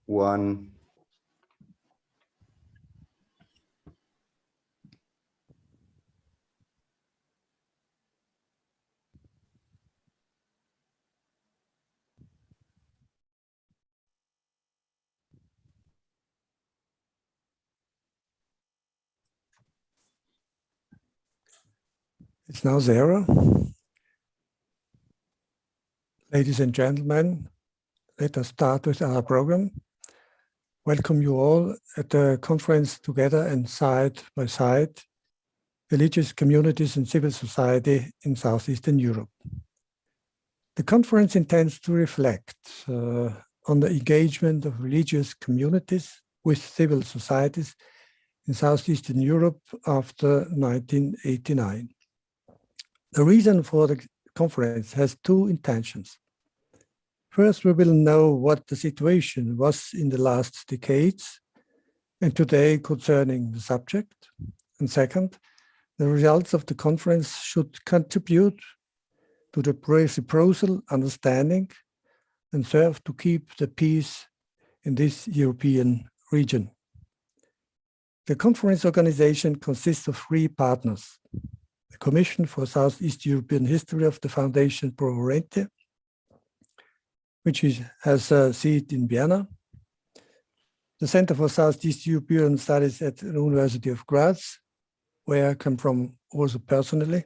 one. It's now 0. Ladies and gentlemen, let us start with our program. Welcome you all at the conference Together and Side by Side, Religious Communities and Civil Society in Southeastern Europe. The conference intends to reflect on the engagement of religious communities with civil societies in Southeastern Europe after 1989. The reason for the conference has two intentions. First, we will know what the situation was in the last decades and today concerning the subject. And second, the results of the conference should contribute to the reciprocal understanding and serve to keep the peace in this European region. The conference organization consists of 3 partners: the Commission for Southeast European History of the Foundation Pro Oriente, which has a seat in Vienna, the Center for Southeast European Studies at the University of Graz, where I come from also personally,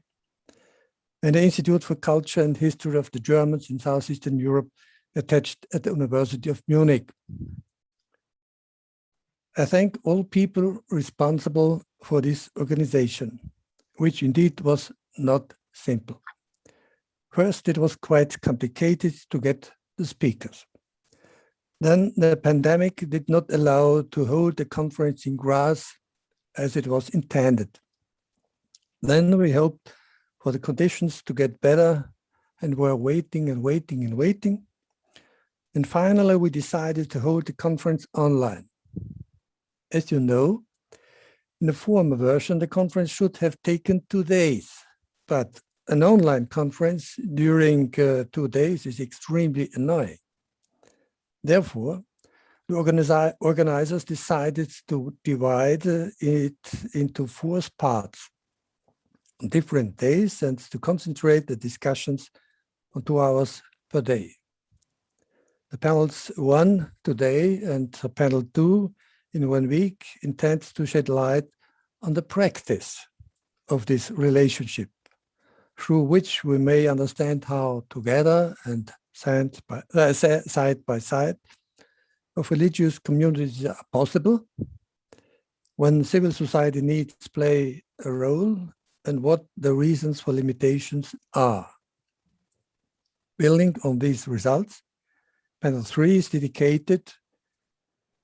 and the Institute for Culture and History of the Germans in Southeastern Europe, attached at the University of Munich. I thank all people responsible for this organization, which indeed was not simple. First, it was quite complicated to get the speakers. Then the pandemic did not allow to hold the conference in Graz as it was intended. Then we hoped for the conditions to get better and were waiting and waiting and waiting. And finally, we decided to hold the conference online. As you know, in the former version, the conference should have taken 2 days, but an online conference during 2 days is extremely annoying. Therefore, the organizers decided to divide it into 4 parts on different days and to concentrate the discussions on 2 hours per day. The panels 1 today and panel 2 in 1 week intends to shed light on the practice of this relationship, through which we may understand how together and side by side of religious communities are possible, when civil society needs play a role, and what the reasons for limitations are. Building on these results, panel 3 is dedicated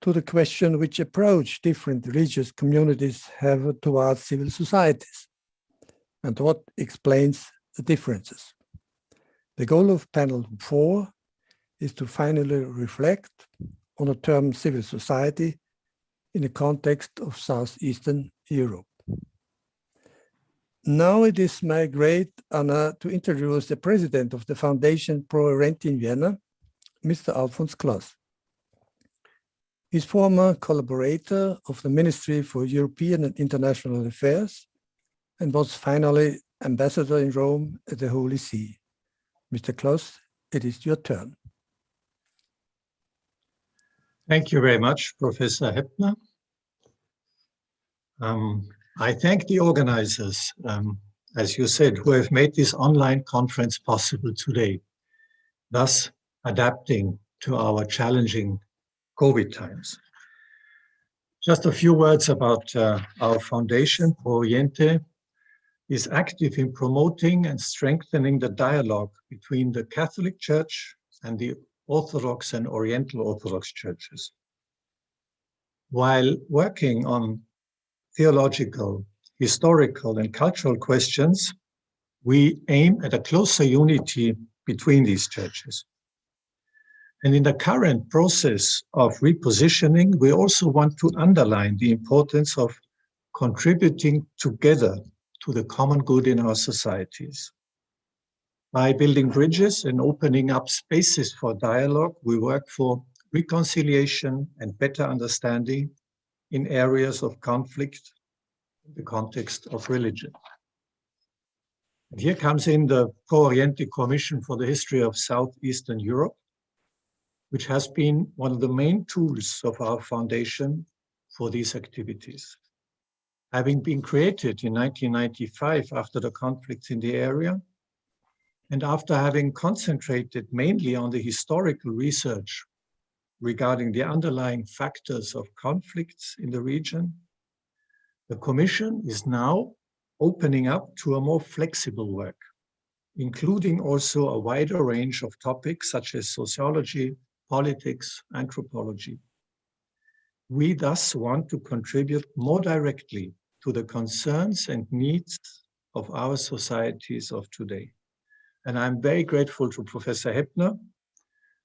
to the question which approach different religious communities have towards civil societies, and what explains the differences. The goal of panel 4 is to finally reflect on the term civil society in the context of Southeastern Europe. Now it is my great honor to introduce the president of the Foundation Pro Oriente in Vienna, Mr. Alfons Kloss. He's former collaborator of the Ministry for European and International Affairs and was finally ambassador in Rome at the Holy See. Mr. Kloss, it is your turn. Thank you very much, Professor Heppner. I thank the organizers, as you said, who have made this online conference possible today, thus adapting to our challenging COVID times. Just a few words about our foundation. Oriente is active in promoting and strengthening the dialogue between the Catholic Church and the Orthodox and Oriental Orthodox churches. While working on theological, historical, and cultural questions, we aim at a closer unity between these churches. And in the current process of repositioning, we also want to underline the importance of contributing together to the common good in our societies. By building bridges and opening up spaces for dialogue, we work for reconciliation, and better understanding in areas of conflict in the context of religion. And here comes in the Oriente Commission for the History of Southeastern Europe, which has been one of the main tools of our foundation for these activities. Having been created in 1995 after the conflicts in the area, and after having concentrated mainly on the historical research regarding the underlying factors of conflicts in the region, the Commission is now opening up to a more flexible work, including also a wider range of topics such as sociology, politics, anthropology. We thus want to contribute more directly to the concerns and needs of our societies of today. And I'm very grateful to Professor Heppner,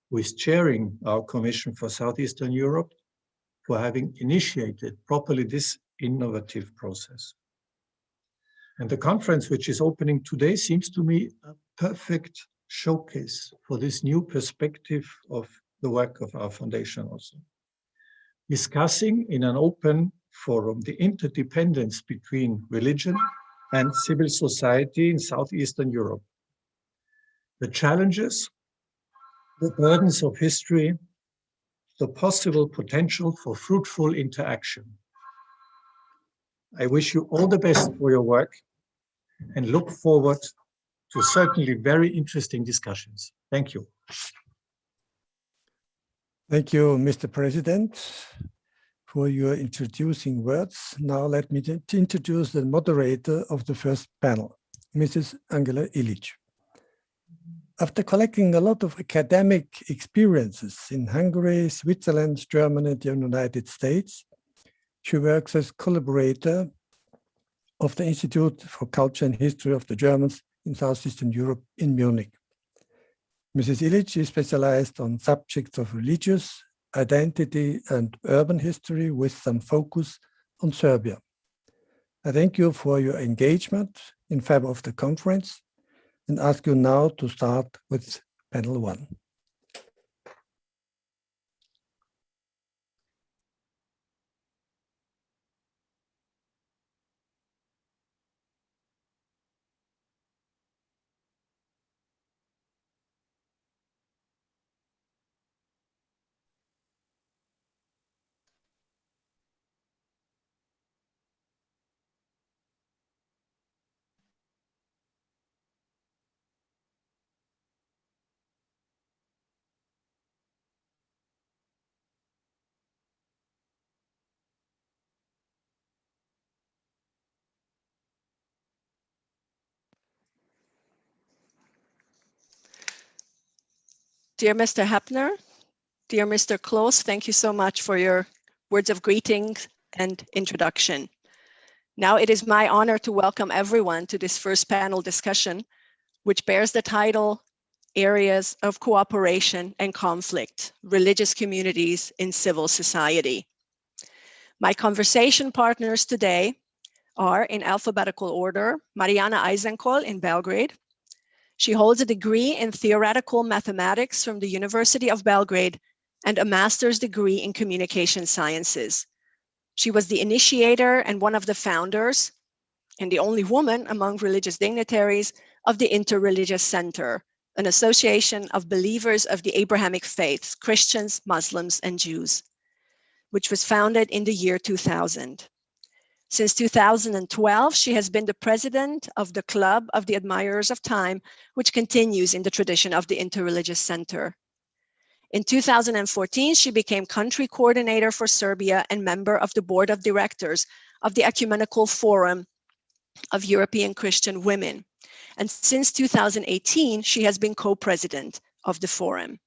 who is chairing our Commission for Southeastern Europe, for having initiated properly this innovative process. And the conference which is opening today seems to me a perfect showcase for this new perspective of the work of our foundation also. Discussing in an open forum the interdependence between religion and civil society in Southeastern Europe, the challenges, the burdens of history, the possible potential for fruitful interaction. I wish you all the best for your work and look forward to certainly very interesting discussions. Thank you. Thank you, Mr. President, for your introducing words. Now let me introduce the moderator of the first panel, Mrs. Angela Ilić. After collecting a lot of academic experiences in Hungary, Switzerland, Germany, and the United States, she works as collaborator of the Institute for Culture and History of the Germans in Southeastern Europe in Munich. Mrs. Ilić is specialized on subjects of religious, identity, and urban history with some focus on Serbia. I thank you for your engagement in favor of the conference and ask you now to start with panel 1. Dear Mr. Heppner, dear Mr. Kloos, thank you so much for your words of greetings and introduction. Now it is my honor to welcome everyone to this first panel discussion, which bears the title, Areas of Cooperation and Conflict, Religious Communities in Civil Society. My conversation partners today are, in alphabetical order, Marijana Ajzenkol in Belgrade. She holds a degree in theoretical mathematics from the University of Belgrade and a master's degree in communication sciences. She was the initiator and one of the founders, and the only woman among religious dignitaries, of the Interreligious Center, an association of believers of the Abrahamic faiths, Christians, Muslims, and Jews, which was founded in the year 2000. Since 2012, she has been the president of the Club of the Admirers of Time, which continues in the tradition of the Interreligious Center. In 2014, she became country coordinator for Serbia and member of the board of directors of the Ecumenical Forum of European Christian Women. And since 2018, she has been co-president of the forum.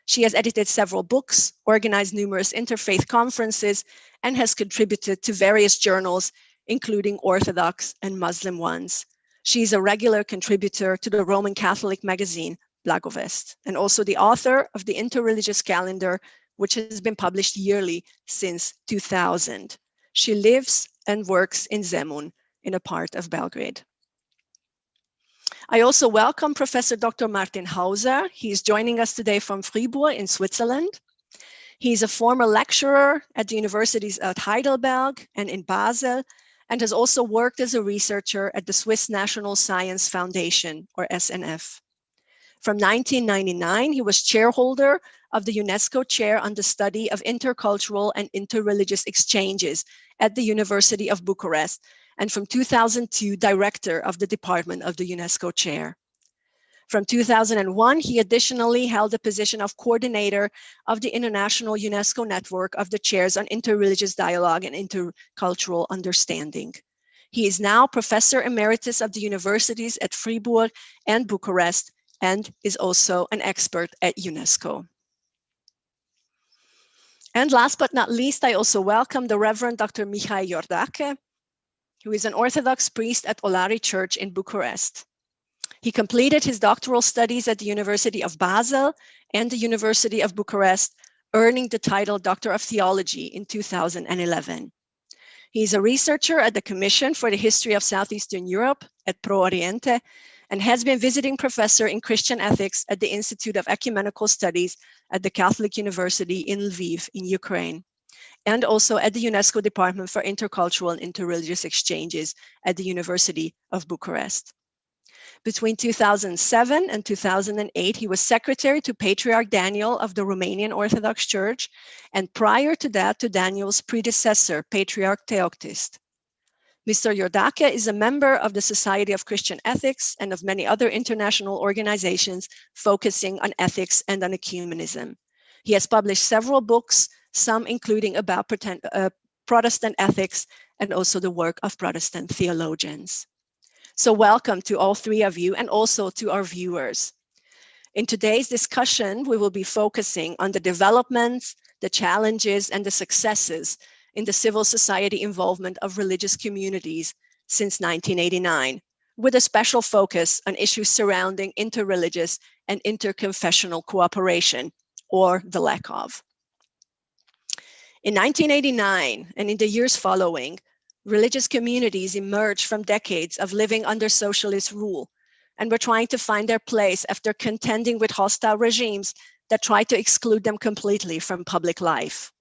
She has edited several books, organized numerous interfaith conferences, and has contributed to various journals, including Orthodox and Muslim ones. She's a regular contributor to the Roman Catholic magazine, Blagovest, and also the author of the Interreligious Calendar, which has been published yearly since 2000. She lives and works in Zemun, in a part of Belgrade. I also welcome Professor Dr. Martin Hauser. He's joining us today from Fribourg in Switzerland. He's a former lecturer at the universities at Heidelberg and in Basel, and has also worked as a researcher at the Swiss National Science Foundation, or SNF. From 1999, he was chairholder of the UNESCO Chair on the Study of Intercultural and Interreligious Exchanges at the University of Bucharest, and from 2002, director of the Department of the UNESCO Chair. From 2001, he additionally held the position of coordinator of the International UNESCO Network of the Chairs on Interreligious Dialogue and Intercultural Understanding. He is now Professor Emeritus of the universities at Fribourg and Bucharest, and is also an expert at UNESCO. And last but not least, I also welcome the Reverend Dr. Mihai Iordache, who is an Orthodox priest at Olari Church in Bucharest. He completed his doctoral studies at the University of Basel and the University of Bucharest, earning the title Doctor of Theology in 2011. He is a researcher at the Commission for the History of Southeastern Europe at Oriente, and has been visiting professor in Christian ethics at the Institute of Ecumenical Studies at the Catholic University in Lviv in Ukraine, and also at the UNESCO Department for Intercultural and Interreligious Exchanges at the University of Bucharest. Between 2007 and 2008, he was secretary to Patriarch Daniel of the Romanian Orthodox Church, and prior to that, to Daniel's predecessor, Patriarch Theoctist. Mr. Iordache is a member of the Society of Christian Ethics and of many other international organizations focusing on ethics and on ecumenism. He has published several books, some including about Protestant ethics and also the work of Protestant theologians. So welcome to all three of you and also to our viewers. In today's discussion, we will be focusing on the developments, the challenges, and the successes in the civil society involvement of religious communities since 1989, with a special focus on issues surrounding interreligious and interconfessional cooperation, or the lack of. In 1989 and in the years following, religious communities emerged from decades of living under socialist rule and were trying to find their place after contending with hostile regimes that tried to exclude them completely from public life.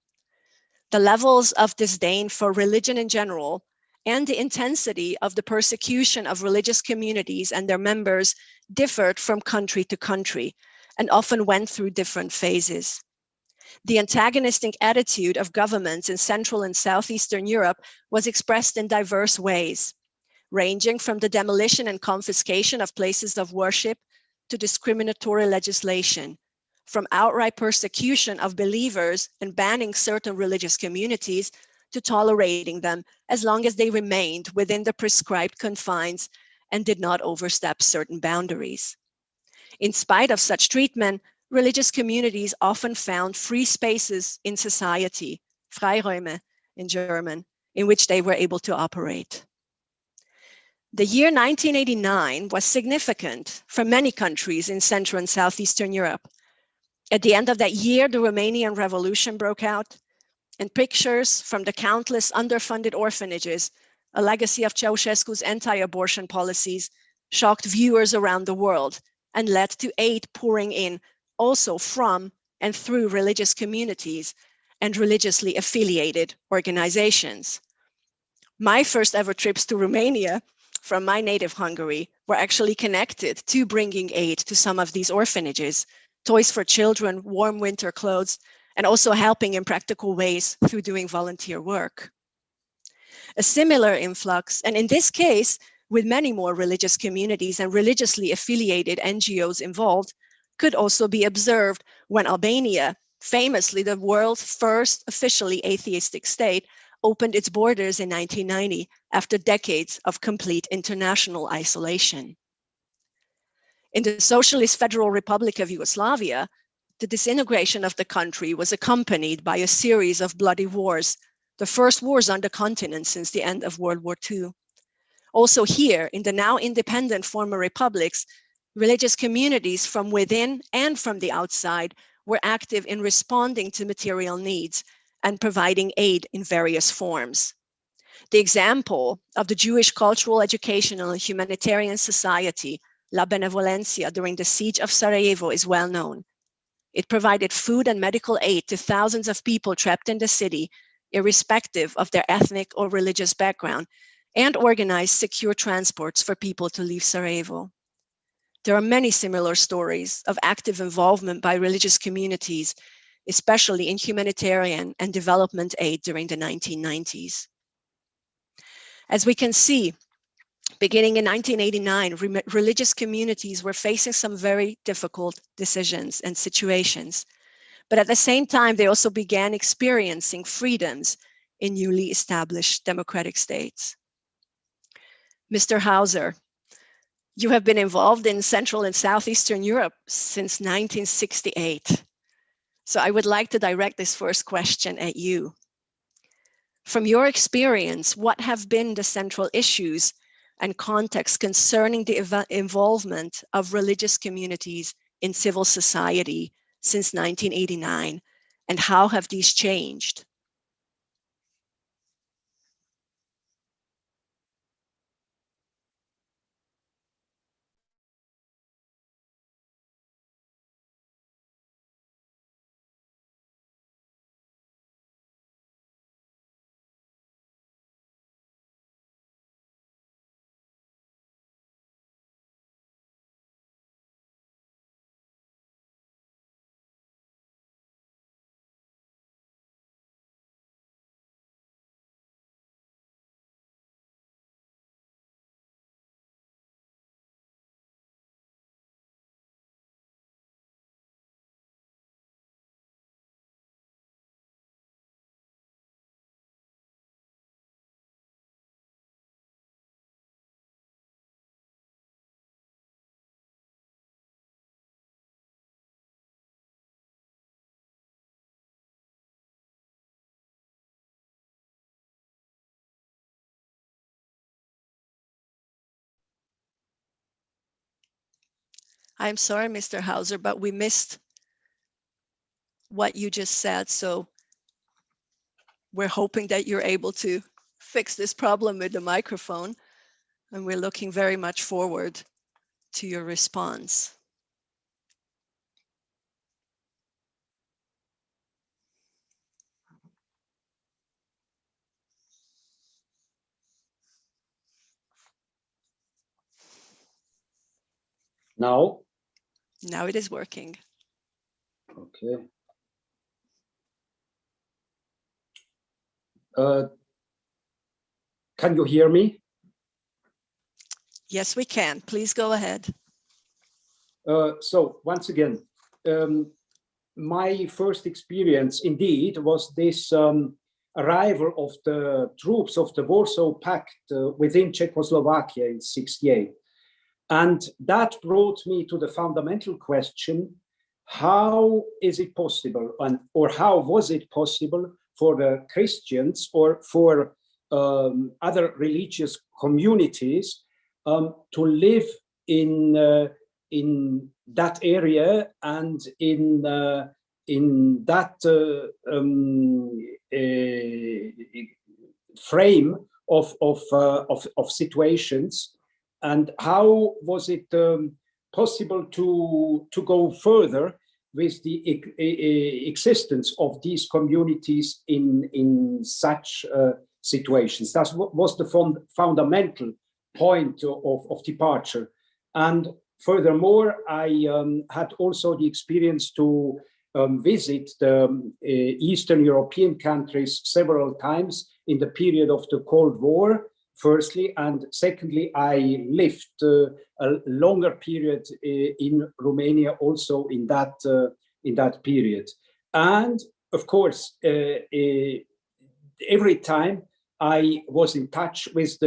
The levels of disdain for religion in general and the intensity of the persecution of religious communities and their members differed from country to country and often went through different phases. The antagonistic attitude of governments in Central and Southeastern Europe was expressed in diverse ways, ranging from the demolition and confiscation of places of worship to discriminatory legislation, from outright persecution of believers and banning certain religious communities to tolerating them as long as they remained within the prescribed confines and did not overstep certain boundaries. In spite of such treatment, religious communities often found free spaces in society, Freiräume in German, in which they were able to operate. The year 1989 was significant for many countries in Central and Southeastern Europe. At the end of that year, the Romanian Revolution broke out, and pictures from the countless underfunded orphanages, a legacy of Ceausescu's anti-abortion policies, shocked viewers around the world and led to aid pouring in also from and through religious communities and religiously affiliated organizations. My first ever trips to Romania from my native Hungary were actually connected to bringing aid to some of these orphanages, toys for children, warm winter clothes, and also helping in practical ways through doing volunteer work. A similar influx, and in this case, with many more religious communities and religiously affiliated NGOs involved, could also be observed when Albania, famously the world's first officially atheistic state, opened its borders in 1990 after decades of complete international isolation. In the Socialist Federal Republic of Yugoslavia, the disintegration of the country was accompanied by a series of bloody wars, the first wars on the continent since the end of World War II. Also here, in the now independent former republics, religious communities from within and from the outside were active in responding to material needs and providing aid in various forms. The example of the Jewish Cultural, Educational, and Humanitarian Society, La Benevolencia, during the siege of Sarajevo is well known. It provided food and medical aid to thousands of people trapped in the city, irrespective of their ethnic or religious background, and organized secure transports for people to leave Sarajevo. There are many similar stories of active involvement by religious communities, especially in humanitarian and development aid during the 1990s. As we can see, beginning in 1989, religious communities were facing some very difficult decisions and situations. But at the same time, they also began experiencing freedoms in newly established democratic states. Mr. Hauser, you have been involved in Central and Southeastern Europe since 1968. So I would like to direct this first question at you. From your experience, what have been the central issues and context concerning the involvement of religious communities in civil society since 1989, and how have these changed? I'm sorry, Mr. Hauser, but we missed what you just said. So we're hoping that you're able to fix this problem with the microphone. And we're looking very much forward to your response. Now? Now it is working. Okay. Can you hear me? Yes, we can. Please go ahead. So once again, my first experience indeed was this arrival of the troops of the Warsaw Pact within Czechoslovakia in '68. And that brought me to the fundamental question, how is it possible, or how was it possible for the Christians or for other religious communities to live in that area and in that frame of situations, and how was it possible to go further with the existence of these communities in such situations? That was the fundamental point of departure. And furthermore, I had also the experience to visit the Eastern European countries several times in the period of the Cold War, firstly, and secondly, I lived a longer period in Romania also in that period. And of course, every time I was in touch with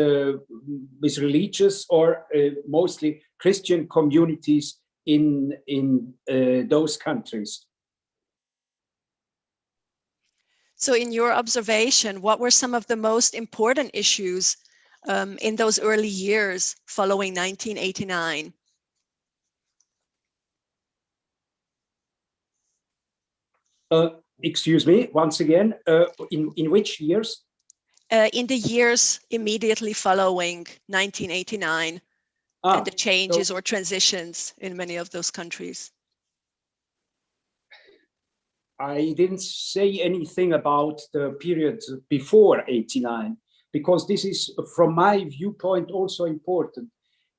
religious or mostly Christian communities in those countries. So in your observation, what were some of the most important issues in those early years following 1989? Excuse me, once again, in which years? In the years immediately following 1989 and the changes or transitions in many of those countries. I didn't say anything about the period before 89, because this is, from my viewpoint, also important.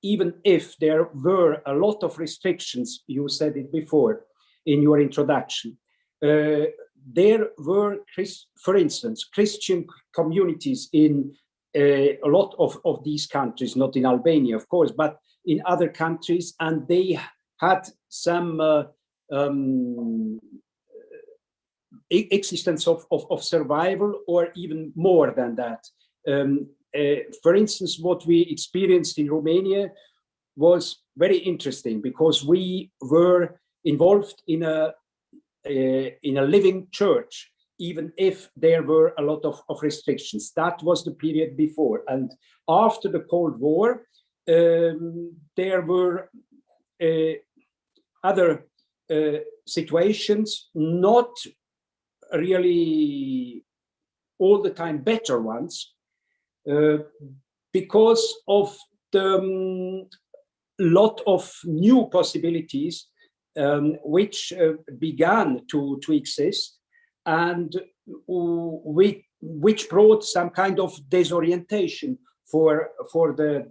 Even if there were a lot of restrictions, you said it before in your introduction, there were, for instance, Christian communities in a lot of these countries, not in Albania, of course, but in other countries, and they had some existence of survival, or even more than that. For instance, what we experienced in Romania was very interesting, because we were involved in a living church, even if there were a lot of restrictions. That was the period before. And after the Cold War, there were other situations, not really all the time better ones, because of the lot of new possibilities which began to exist, and which brought some kind of disorientation for the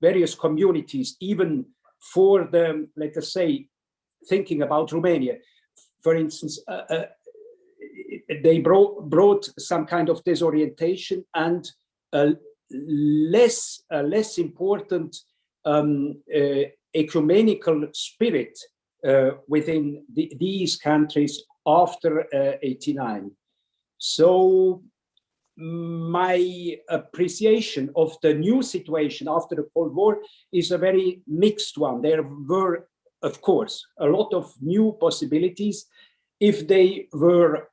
various communities, even for the, let us say, thinking about Romania, for instance, they brought some kind of disorientation and a less important ecumenical spirit within these countries after 89. So my appreciation of the new situation after the Cold War is a very mixed one. There were, of course, a lot of new possibilities. If they were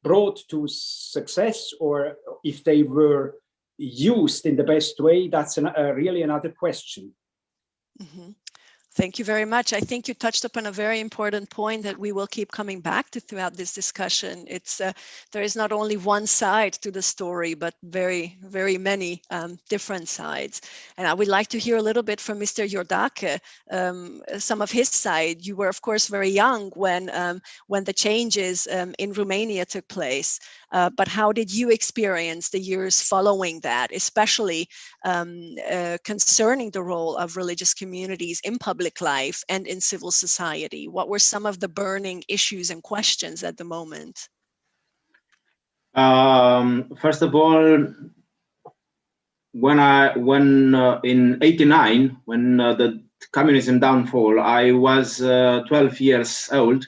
brought to success, or if they were used in the best way, that's really another question. Mm-hmm. Thank you very much. I think you touched upon a very important point that we will keep coming back to throughout this discussion. It's there is not only one side to the story, but very, very many different sides. And I would like to hear a little bit from Mr. Iordache, some of his side. You were, of course, very young when the changes in Romania took place. But how did you experience the years following that, especially concerning the role of religious communities in public life and in civil society? What were some of the burning issues and questions at the moment? First of all, when in '89, when the communism downfall, I was 12 years old,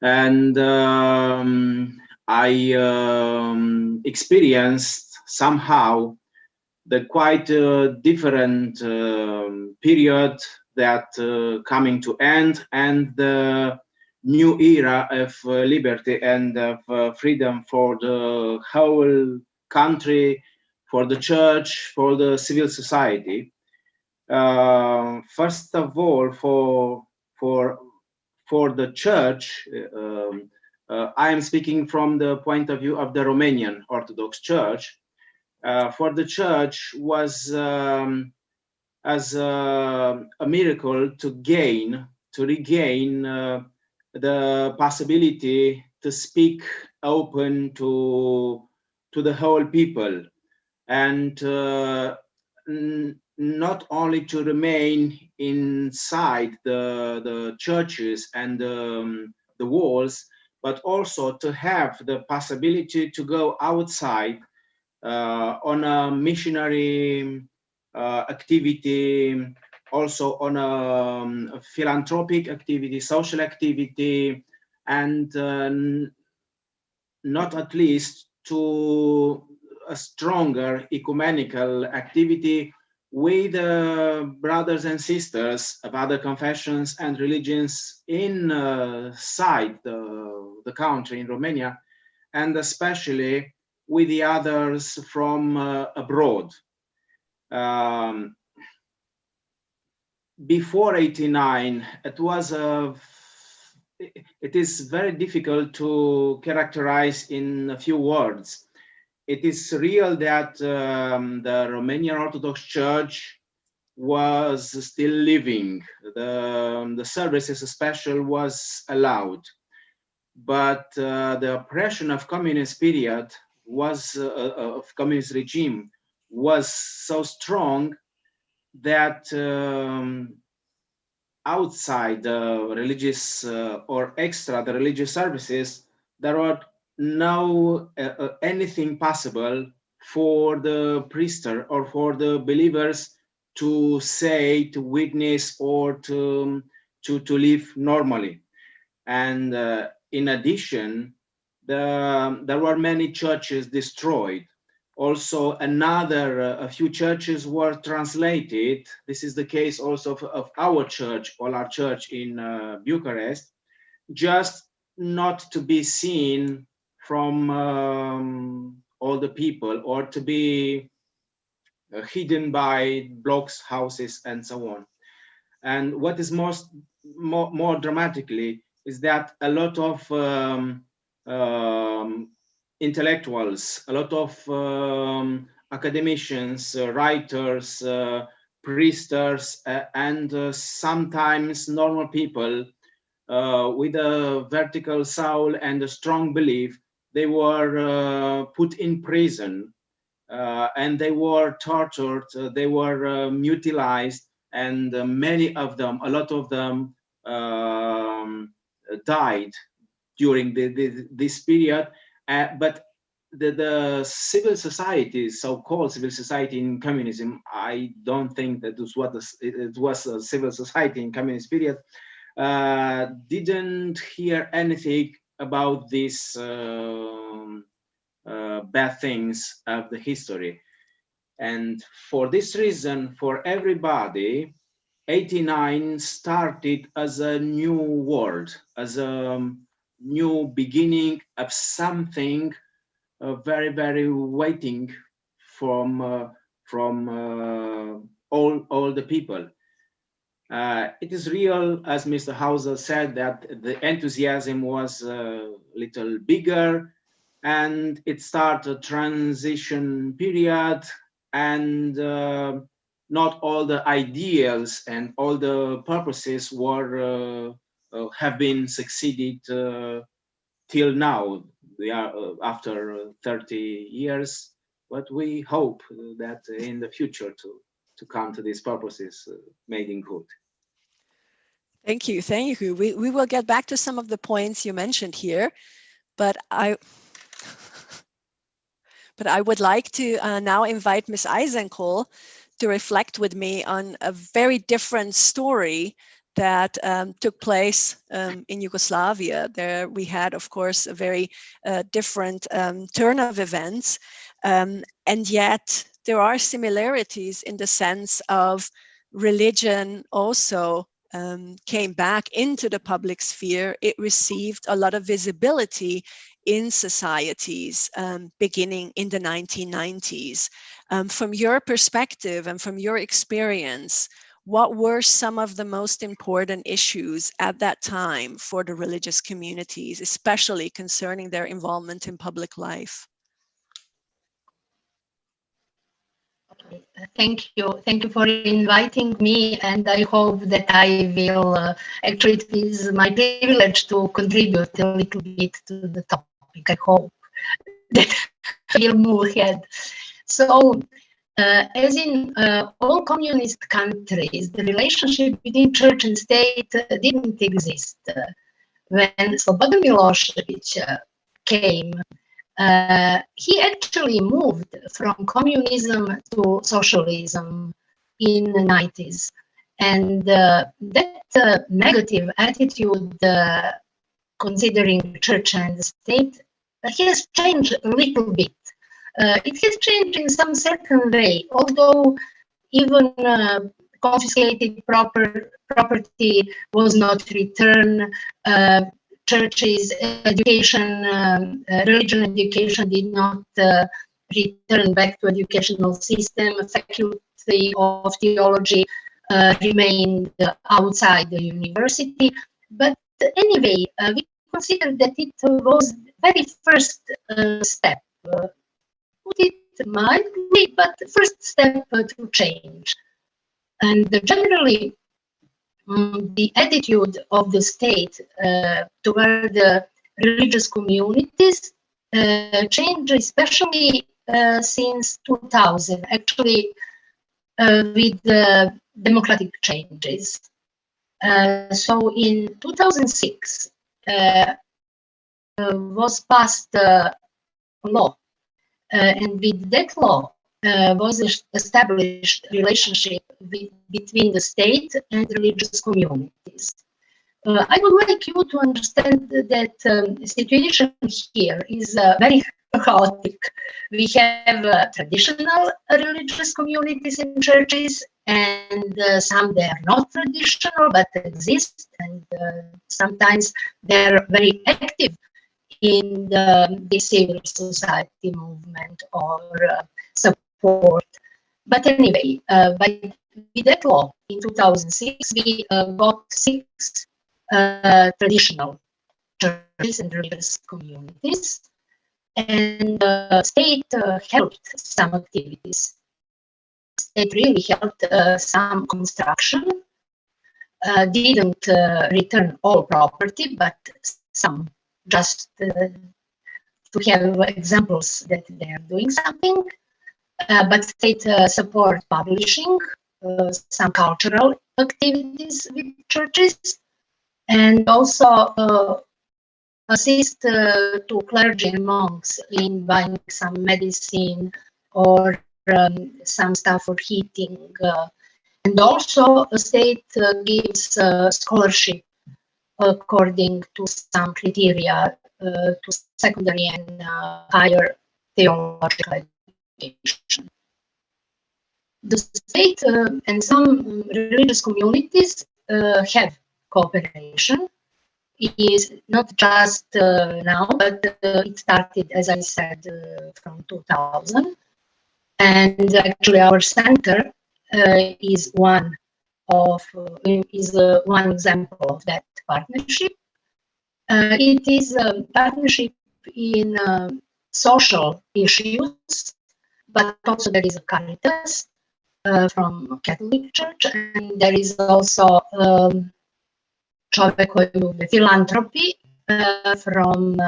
and I experienced somehow the quite different period that coming to end, and the new era of liberty and of freedom for the whole country, for the church, for the civil society. First of all, for the church, I am speaking from the point of view of the Romanian Orthodox Church. For the church was as a miracle to regain the possibility to speak open to the whole people, and not only to remain inside the churches and the walls, but also to have the possibility to go outside on a missionary activity, also on a philanthropic activity, social activity, and not at least to a stronger ecumenical activity with brothers and sisters of other confessions and religions inside the country in Romania, and especially with the others from abroad. Before '89, it is very difficult to characterize in a few words. It is real that the Romanian Orthodox Church was still living. The services special was allowed, but the oppression of communist period was of communist regime was so strong that outside the religious or extra the religious services, there were no anything possible for the priester or for the believers to say, to witness, or to live normally. And in addition, there were many churches destroyed. Also, a few churches were translated. This is the case also of our church, our church in Bucharest, just not to be seen from all the people, or to be hidden by blocks, houses, and so on. And what is more dramatically is that a lot of intellectuals, a lot of academicians, writers, priesters, and sometimes normal people with a vertical soul and a strong belief, they were put in prison, and they were tortured, they were mutilated, and many of them, a lot of them died during this period. But the civil society, so-called civil society in communism, I don't think that it was a civil society in communist period, didn't hear anything about these bad things of the history. And for this reason, for everybody, 89 started as a new world, as a new beginning of something very, very waiting from all the people. It is real, as Mr. Hauser said, that the enthusiasm was a little bigger, and it started a transition period, and not all the ideals and all the purposes were have been succeeded till now. We are after 30 years, but we hope that in the future to come to these purposes made in good. Thank you. Thank you. We will get back to some of the points you mentioned here, but I would like to now invite Ms. Ajzenkol to reflect with me on a very different story that took place in Yugoslavia. There we had, of course, a very different turn of events, and yet there are similarities in the sense of religion also came back into the public sphere. It received a lot of visibility in societies beginning in the 1990s. From your perspective and from your experience, what were some of the most important issues at that time for the religious communities, especially concerning their involvement in public life? Thank you. Thank you for inviting me, and I hope that I will, actually it is my privilege to contribute a little bit to the topic. I hope that I will move ahead. So, as in all communist countries, the relationship between church and state didn't exist. When Slobodan Milošević came, he actually moved from communism to socialism in the 90s. And that negative attitude considering church and state has changed a little bit. It has changed in some certain way, although even confiscated property was not returned. Churches, education, religion education did not return back to educational system. Faculty of theology remained outside the university. But anyway, we consider that it was very first step. Put it mildly, but first step to change. And generally, the attitude of the state toward the religious communities changed, especially since 2000, actually with the democratic changes. So in 2006 was passed a law, and with that law was established relationship between the state and religious communities. I would like you to understand that the situation here is very chaotic. We have traditional religious communities in churches, and some they are not traditional but exist, and sometimes they're very active in the civil society movement or support. But anyway, with that law in 2006, we got 6 traditional churches and religious communities, and the state helped some activities. State really helped some construction, didn't return all property, but some, just to have examples that they are doing something. But state support publishing, some cultural activities with churches, and also assist to clergy and monks in buying some medicine or some stuff for heating. And also the state gives scholarship according to some criteria to secondary and higher theological education. The state and some religious communities have cooperation. It is not just now, but it started, as I said, from 2000. And actually, our center is one example of that partnership. It is a partnership in social issues, but also there is a Caritas from Catholic Church, and there is also philanthropy from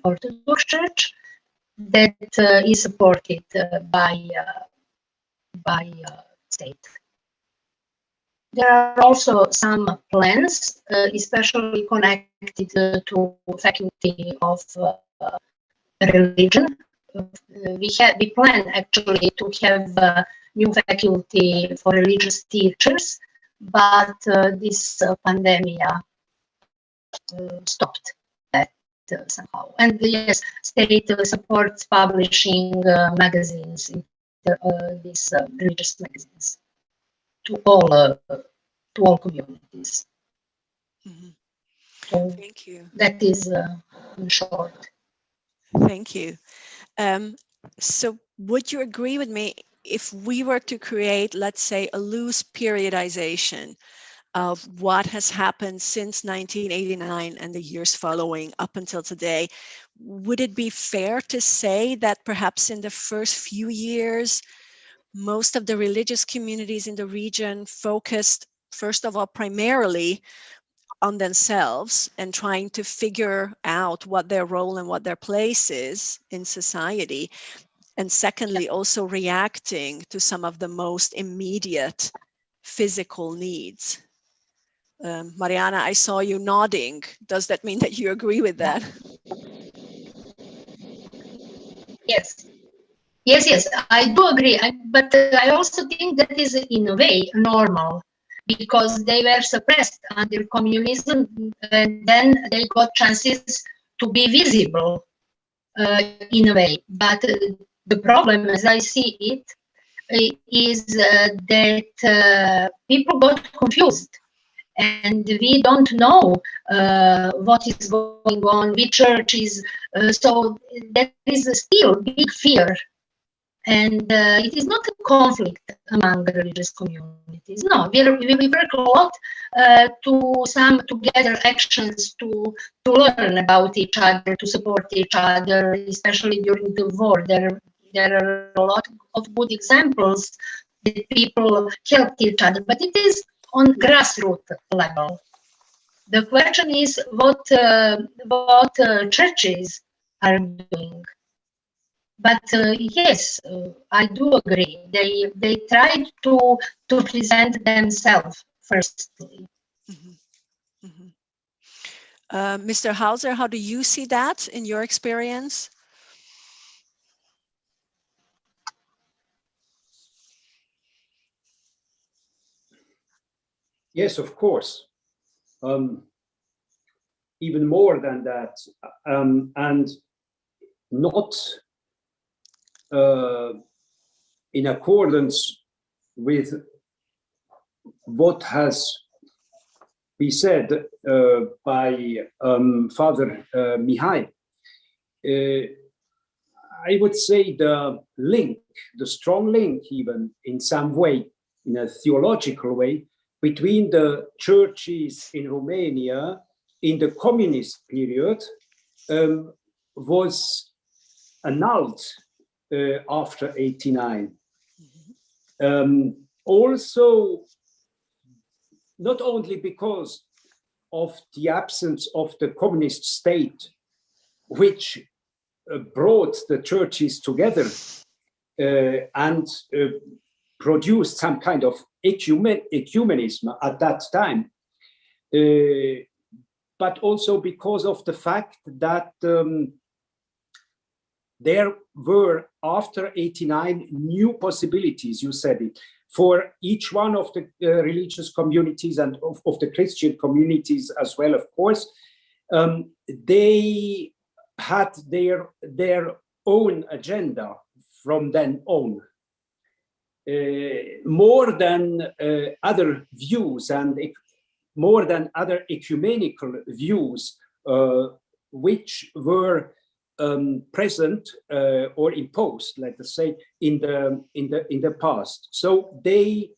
Orthodox Church that is supported by state. There are also some plans, especially connected to faculty of religion. We plan actually to have new faculty for religious teachers, but this pandemic stopped that somehow. And yes, state supports publishing magazines, these religious magazines, to all communities. Mm-hmm. So thank you. That is in short. Thank you. So would you agree with me if we were to create, let's say, a loose periodization of what has happened since 1989 and the years following up until today, would it be fair to say that perhaps in the first few years, most of the religious communities in the region focused, first of all, primarily on themselves and trying to figure out what their role and what their place is in society, and secondly, also reacting to some of the most immediate physical needs? Marijana, I saw you nodding. Does that mean that you agree with that? Yes, I do agree. But I also think that is in a way normal, because they were suppressed under communism, and then they got chances to be visible in a way. But the problem, as I see it, is that people got confused, and we don't know what is going on, which church is, so there is still big fear. And it is not a conflict among the religious communities. No, we work a lot to gather actions to learn about each other, to support each other, especially during the war. There are a lot of good examples that people helped each other, but it is on grassroots level. The question is what churches are doing. But yes, I do agree. They tried to present themselves firstly. Mm-hmm. Mm-hmm. Mr. Hauser, how do you see that in your experience? Yes, of course. Even more than that, and not in accordance with what has been said by Father Mihai. I would say the link, the strong link, even in some way, in a theological way, between the churches in Romania in the communist period was annulled after 89. Also, not only because of the absence of the communist state, which brought the churches together and produced some kind of ecumenism at that time, but also because of the fact that there were, after 89, new possibilities, you said it, for each one of the religious communities and of the Christian communities as well, of course. They had their own agenda from then on. More than other views and more than other ecumenical views which were present or imposed, let us say, in the past. So they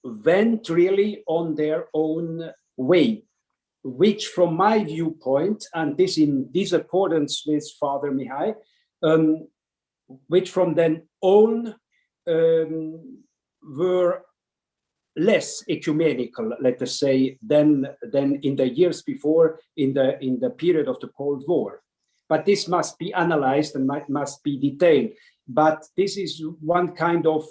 went really on their own way, which from my viewpoint, and this in accordance with Father Mihai, which from then on were less ecumenical, let us say, than in the years before, in the period of the Cold War. But this must be analyzed and must be detailed. But this is one kind of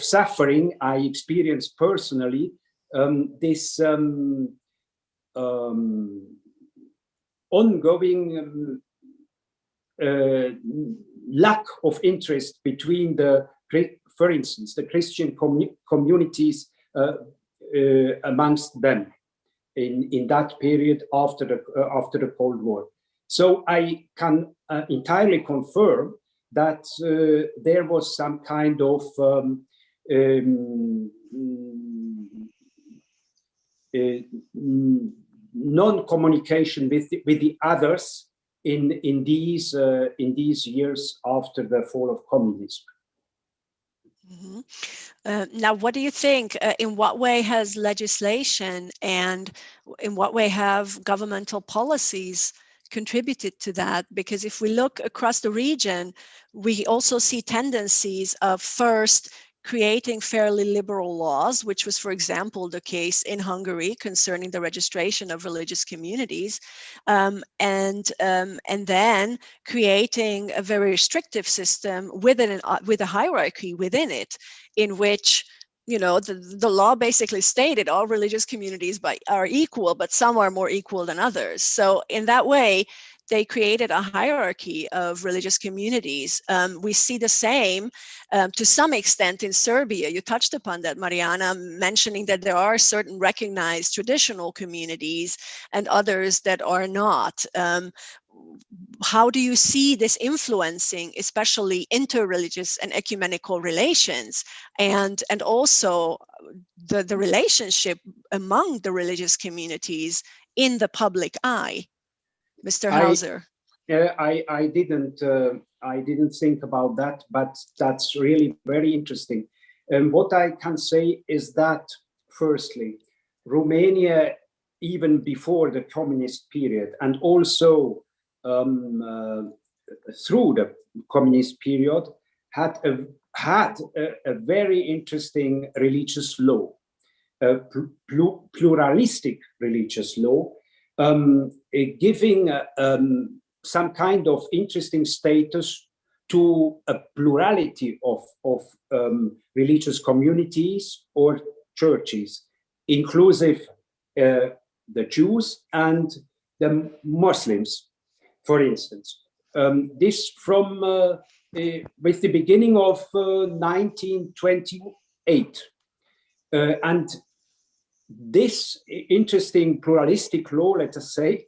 suffering I experienced personally. This ongoing lack of interest between for instance, the Christian communities amongst them in that period after the Cold War. So I can entirely confirm that there was some kind of non-communication with the others in these years after the fall of communism. Mm-hmm. Now, what do you think? In what way has legislation and in what way have governmental policies contributed to that? Because if we look across the region, we also see tendencies of first creating fairly liberal laws, which was, for example, the case in Hungary concerning the registration of religious communities, and then creating a very restrictive system with a hierarchy within it, in which, you know, the law basically stated all religious communities are equal, but some are more equal than others. So in that way, they created a hierarchy of religious communities. We see the same to some extent in Serbia. You touched upon that, Marijana, mentioning that there are certain recognized traditional communities and others that are not. How do you see this influencing, especially interreligious and ecumenical relations, and also the relationship among the religious communities in the public eye? Mr. Hauser. I didn't think about that, but that's really very interesting. And what I can say is that, firstly, Romania, even before the communist period, and also through the communist period, had a had a very interesting religious law, a pluralistic religious law, giving some kind of interesting status to a plurality of religious communities or churches, inclusive the Jews and the Muslims, for instance. This from with the beginning of 1928. And this interesting pluralistic law, let us say,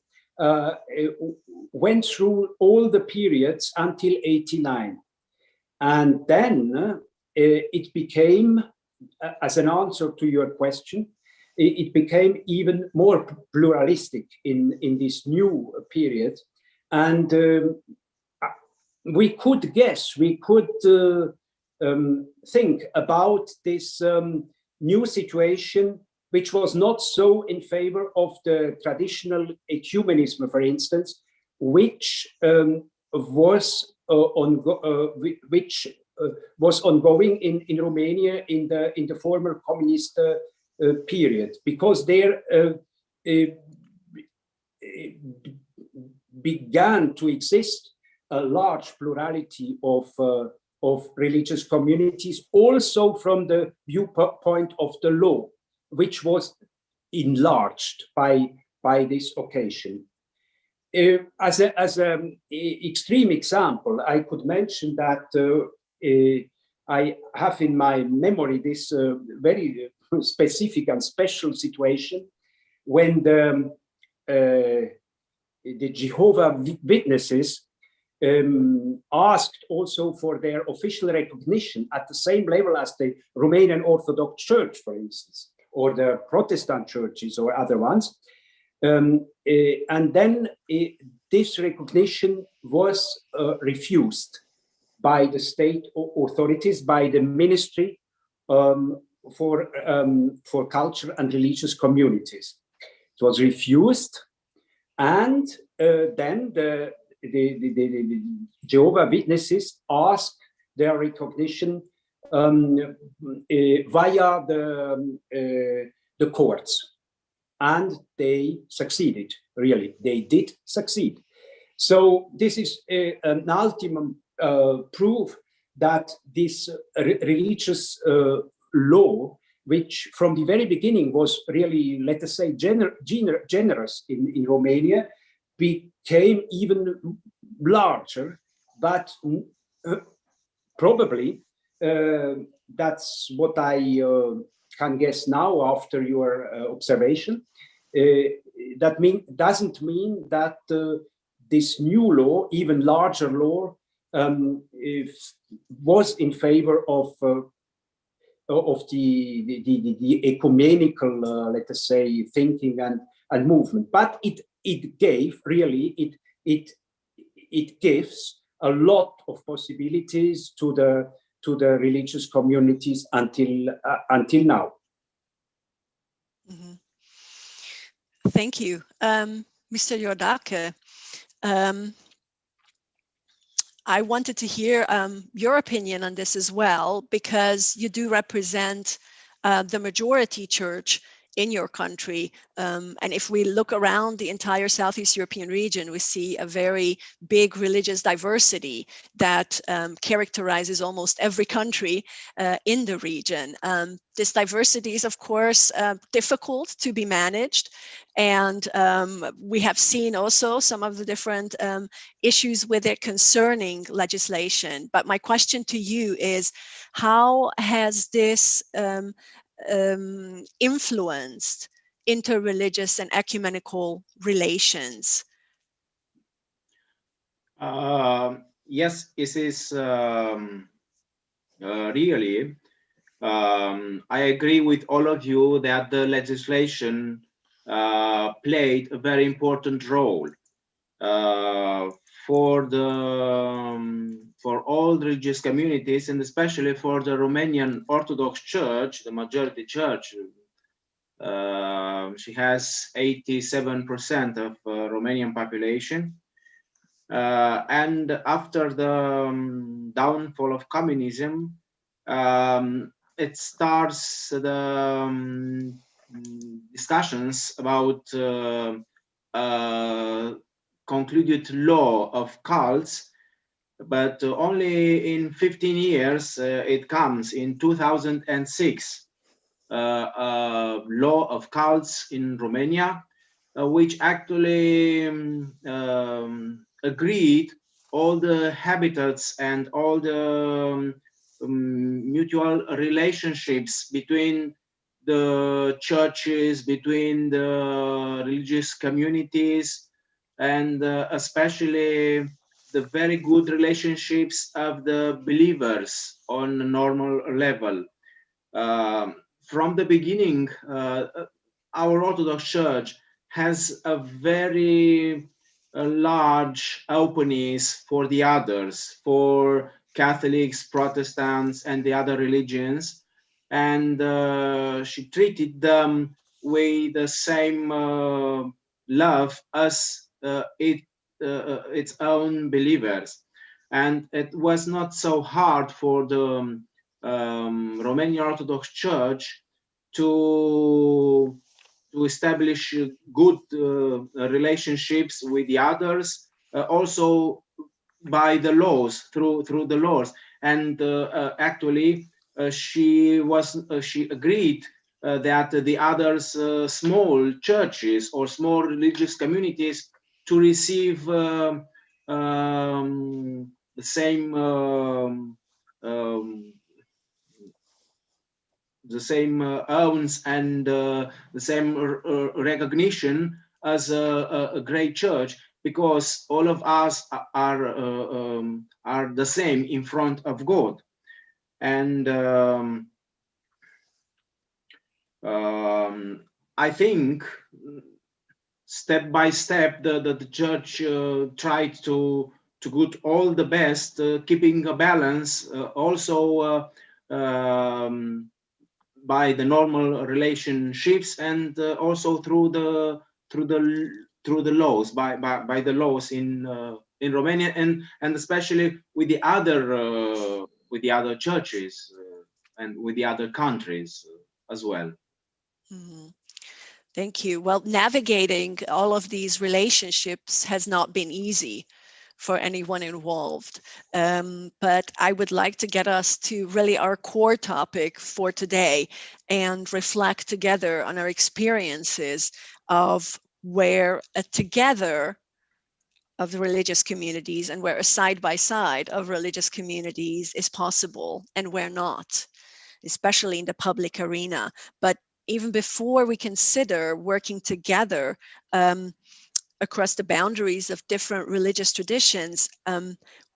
went through all the periods until 89. And then it became, as an answer to your question, it became even more pluralistic in this new period. And we could guess, we could think about this new situation, which was not so in favor of the traditional ecumenism, for instance, which was ongoing in Romania in the former communist period, because there began to exist a large plurality of religious communities, also from the viewpoint of the law, which was enlarged by this occasion. As an extreme example, I could mention that I have in my memory this very specific and special situation when the Jehovah's Witnesses asked also for their official recognition at the same level as the Romanian Orthodox Church, for instance, or the Protestant churches or other ones. And then this recognition was refused by the state authorities, by the Ministry for Culture and Religious Communities. It was refused, and then the Jehovah's Witnesses asked their recognition via the courts, and they succeeded. Really, they did succeed. So this is an ultimate proof that this religious law, which from the very beginning was really, let us say, generous in Romania, became even larger, but probably that's what I can guess now after your observation. That doesn't mean that this new law, even larger law, was in favor of the ecumenical, let us say, thinking and movement, but it gave really it gives a lot of possibilities to the religious communities until now. Mm-hmm. Thank you, Mr. Iordache. I wanted to hear your opinion on this as well, because you do represent the majority church in your country. And if we look around the entire Southeast European region, we see a very big religious diversity that characterizes almost every country in the region. This diversity is, of course, difficult to be managed. And we have seen also some of the different issues with it concerning legislation. But my question to you is, how has this influenced interreligious and ecumenical relations? Yes, it is really. I agree with all of you that the legislation played a very important role for all the religious communities, and especially for the Romanian Orthodox Church, the majority church. She has 87% of Romanian population. And after the downfall of communism, it starts the discussions about concluded law of cults, but only in 15 years it comes in 2006, law of cults in Romania, which actually agreed all the habitats and all the mutual relationships between the churches, between the religious communities, and especially the very good relationships of the believers on a normal level. From the beginning, our Orthodox Church has a very large openness for the others, for Catholics, Protestants, and the other religions, and she treated them with the same love as its own believers. And it was not so hard for the Romanian Orthodox Church to establish good relationships with the others, also by the laws, through the laws. And actually, she agreed that the others small churches or small religious communities to receive the same owns and the same recognition as a great church, because all of us are the same in front of God. And I think step by step the church tried to do all the best, keeping a balance, also by the normal relationships, and also through the laws, by the laws in Romania, and especially with the other churches and with the other countries as well. Mm-hmm. Thank you. Well, navigating all of these relationships has not been easy for anyone involved. But I would like to get us to really our core topic for today and reflect together on our experiences of where a together of the religious communities and where a side by side of religious communities is possible and where not, especially in the public arena. But even before we consider working together across the boundaries of different religious traditions,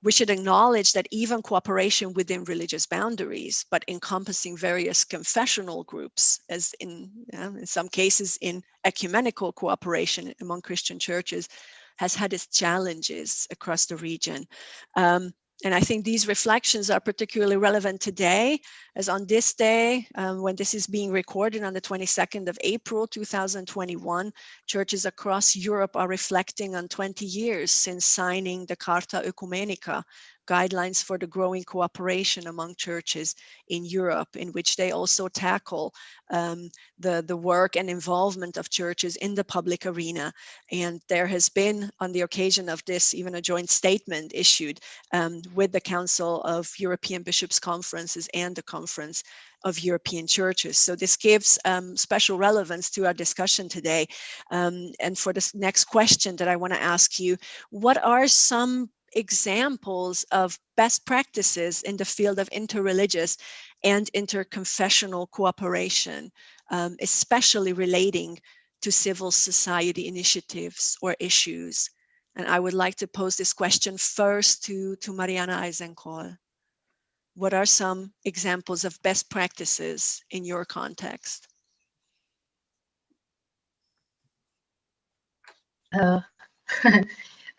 we should acknowledge that even cooperation within religious boundaries, but encompassing various confessional groups, as in some cases in ecumenical cooperation among Christian churches, has had its challenges across the region. And I think these reflections are particularly relevant today, as on this day, when this is being recorded on the 22nd of April, 2021, churches across Europe are reflecting on 20 years since signing the Carta Ecumenica, guidelines for the growing cooperation among churches in Europe, in which they also tackle the work and involvement of churches in the public arena. And there has been, on the occasion of this, even a joint statement issued with the Council of European Bishops' Conferences and the Conference of European Churches. So this gives special relevance to our discussion today. And for this next question that I want to ask you, what are some examples of best practices in the field of interreligious and interconfessional cooperation, especially relating to civil society initiatives or issues? And I would like to pose this question first to Marijana Ajzenkol. What are some examples of best practices in your context?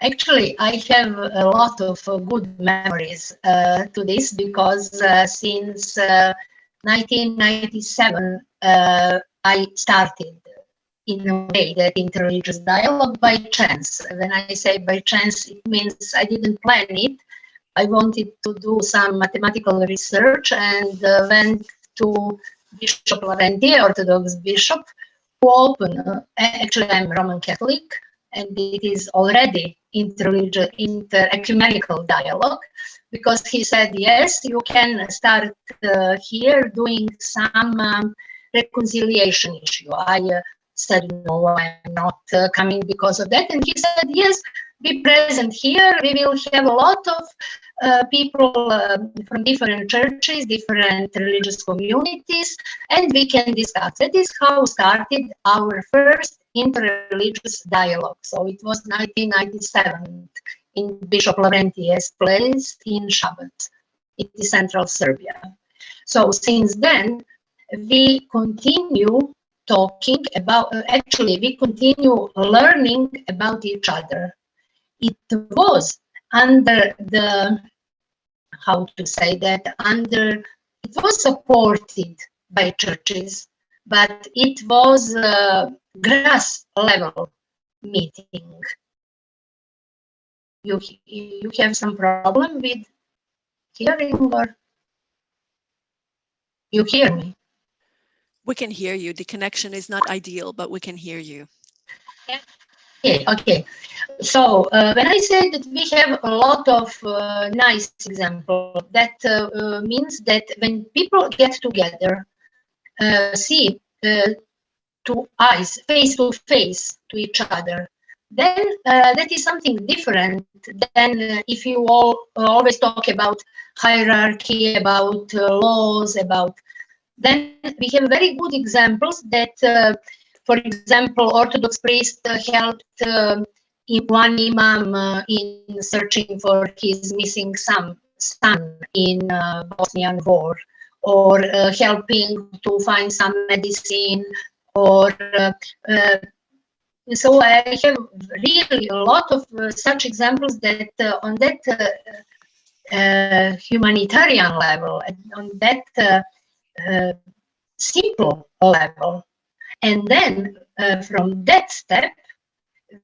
Actually, I have a lot of good memories to this, because since 1997, I started in a way that interreligious dialogue by chance. When I say by chance, it means I didn't plan it, I wanted to do some mathematical research and went to Bishop Lavrenti, Orthodox bishop, who opened, actually I'm Roman Catholic, and it is already inter-ecumenical dialogue, because he said, yes, you can start here doing some reconciliation issue. I said, no, I'm not coming because of that. And he said, yes, be present here. We will have a lot of people from different churches, different religious communities, and we can discuss. That is how started our first interreligious dialogue. So it was 1997 in Bishop Lavrenti's place in Šabac. It is central Serbia. So since then, we continue talking about, actually, we continue learning about each other. It was under the, how to say that, it was supported by churches, but it was grass level meeting. You have some problem with hearing, or you hear me? We can hear you. The connection is not ideal, but we can hear you. Okay. So when I say that we have a lot of nice examples, that means that when people get together, see to eyes, face to face to each other, then that is something different than if you all always talk about hierarchy, about laws, about. Then we have very good examples that, for example, Orthodox priest helped one imam in searching for his missing son in Bosnian war, or helping to find some medicine, or so I have really a lot of such examples that on that humanitarian level, on that simple level. And then from that step,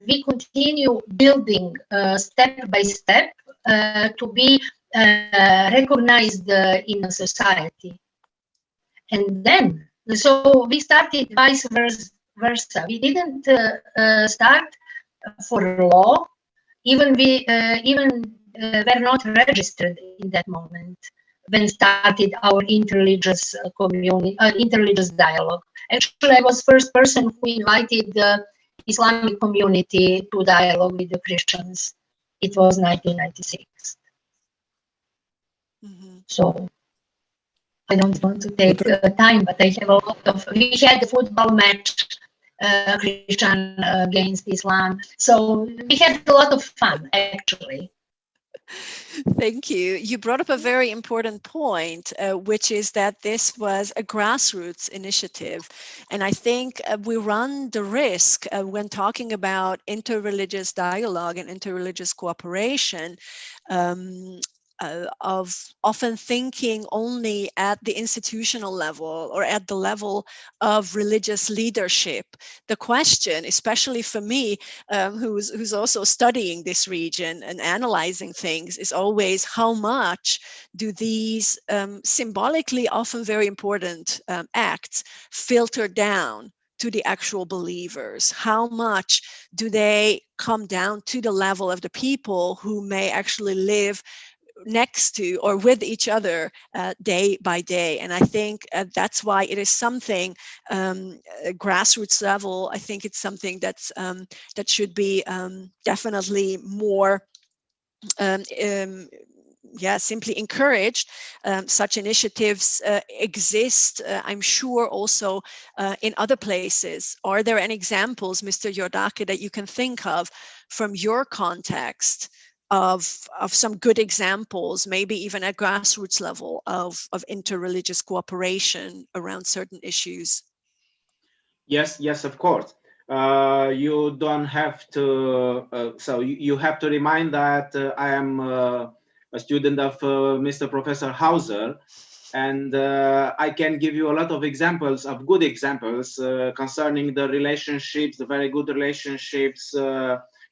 we continue building step by step to be recognized in a society. And then, so we started vice versa. We didn't start for law, even we were not registered in that moment when started our interreligious interreligious dialogue. Actually, I was first person who invited the Islamic community to dialogue with the Christians. It was 1996. Mm-hmm. So I don't want to take time, but I have a lot of. We had a football match, Christian against Islam. So we had a lot of fun, actually. Thank you. You brought up a very important point, which is that this was a grassroots initiative. And I think we run the risk when talking about interreligious dialogue and interreligious cooperation of often thinking only at the institutional level or at the level of religious leadership. The question, especially for me, who's also studying this region and analyzing things, is always how much do these symbolically often very important acts filter down to the actual believers? How much do they come down to the level of the people who may actually live next to or with each other day by day? And I think that's why it is something grassroots level. I think it's something that's that should be definitely more simply encouraged. Such initiatives exist, I'm sure, also in other places. Are there any examples, Mr. Iordache, that you can think of from your context of some good examples, maybe even at grassroots level, of interreligious cooperation around certain issues? Yes, of course. You don't have to, so you have to remind that I am a student of Mr. Professor Hauser, and I can give you a lot of examples, of good examples, concerning the relationships, the very good relationships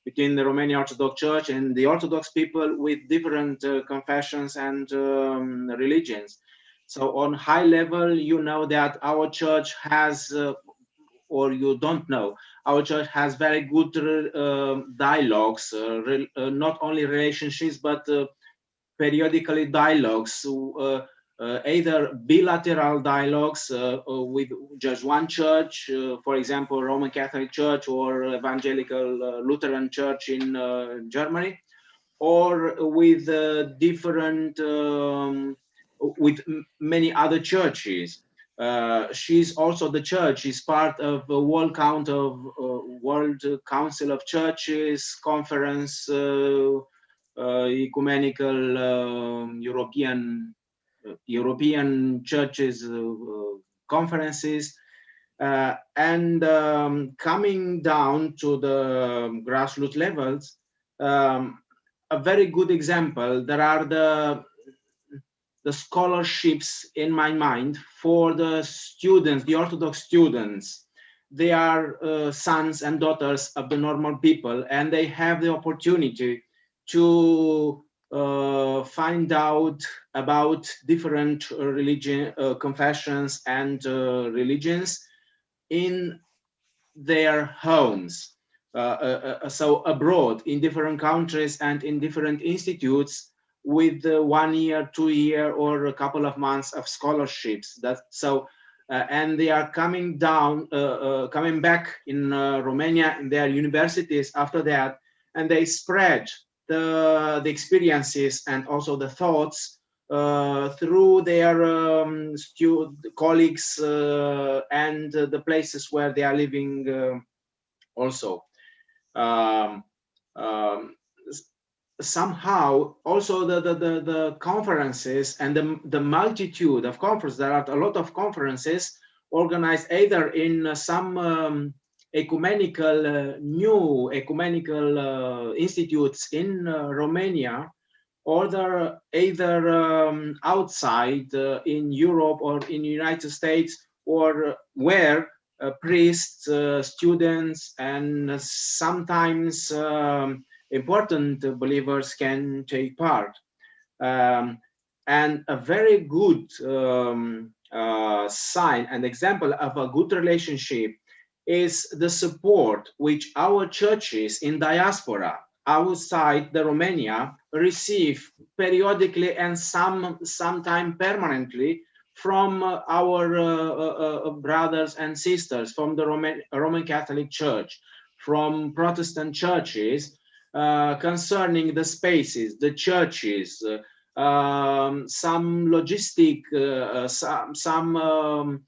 between the Romanian Orthodox Church and the Orthodox people with different confessions and religions. So on high level, you know that our church has, or you don't know, our church has very good dialogues, not only relationships, but periodically dialogues, either bilateral dialogues with just one church, for example, Roman Catholic Church or Evangelical Lutheran Church in Germany, or with different, with many other churches. She's also, the church is part of the World Council of Churches conference, ecumenical European churches conferences, and coming down to the grassroots levels, a very good example, there are the scholarships in my mind for the students, the Orthodox students. They are sons and daughters of the normal people, and they have the opportunity to find out about different religion, confessions and religions in their homes. So abroad, in different countries and in different institutes, with 1 year, 2 year, or a couple of months of scholarships. And they are coming down, coming back in Romania in their universities after that, and they spread the experiences and also the thoughts through their colleagues and the places where they are living also. Somehow also the conferences and the multitude of conferences, there are a lot of conferences organized either in some ecumenical, new ecumenical institutes in Romania, or they're either outside in Europe or in the United States, or where priests, students, and sometimes important believers can take part. And a very good sign and example of a good relationship is the support which our churches in diaspora outside the Romania receive periodically and sometimes permanently from our brothers and sisters from the Roman Catholic Church, from Protestant churches, concerning the spaces, the churches, some logistic, some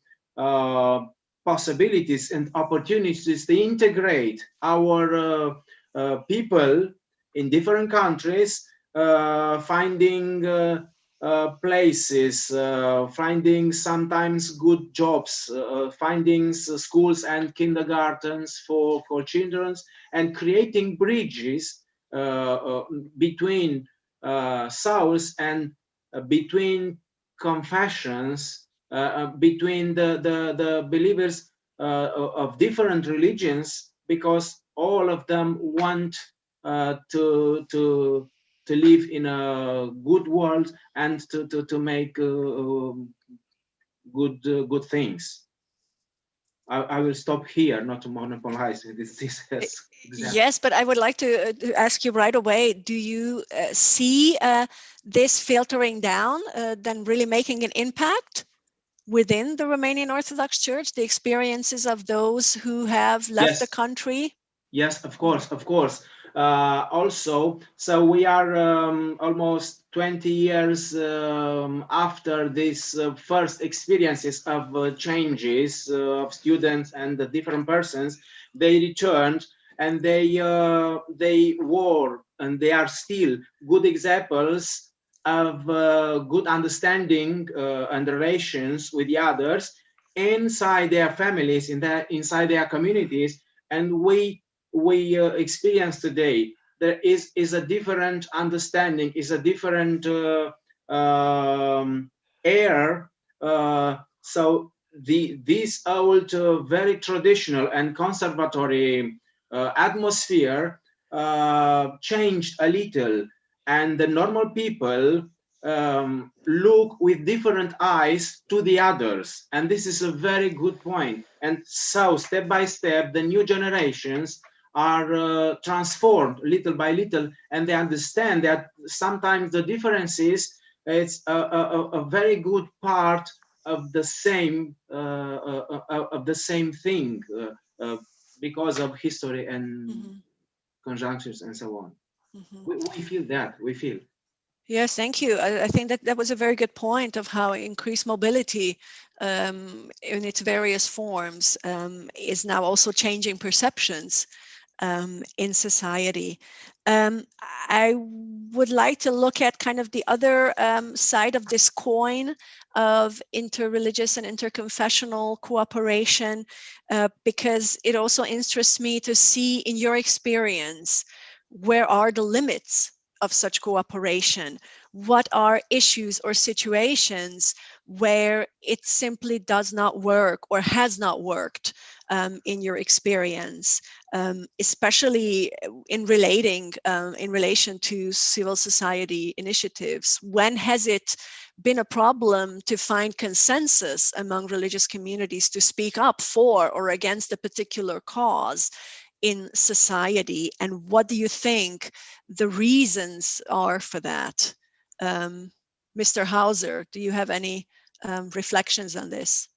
possibilities and opportunities to integrate our people in different countries, finding places, finding sometimes good jobs, finding schools and kindergartens for children, and creating bridges between souls and between confessions, between the believers of different religions, because all of them want to live in a good world and to make good things. I will stop here, not to monopolize this. Yes, but I would like to ask you right away, do you see this filtering down, then really making an impact within the Romanian Orthodox Church, the experiences of those who have left the country? Yes, of course, of course. Also, so we are almost 20 years after these first experiences of changes of students and the different persons. They returned, and they were, and they are still good examples of good understanding and relations with the others inside their families, inside their communities. And we experience today, there is a different understanding, is a different air. So this old, very traditional and conservatory atmosphere changed a little, and the normal people look with different eyes to the others, and this is a very good point. And so step by step the new generations are transformed little by little, and they understand that sometimes the differences, it's a very good part of the same thing, because of history and conjunctures and so on. We feel that, we feel. Yes, thank you. I think that that was a very good point of how increased mobility in its various forms is now also changing perceptions in society. I would like to look at kind of the other side of this coin of interreligious and interconfessional cooperation, because it also interests me to see in your experience, where are the limits of such cooperation? What are issues or situations where it simply does not work or has not worked in your experience, especially in relation to civil society initiatives? When has it been a problem to find consensus among religious communities to speak up for or against a particular cause in society, and what do you think the reasons are for that? Mr. Hauser, do you have any reflections on this?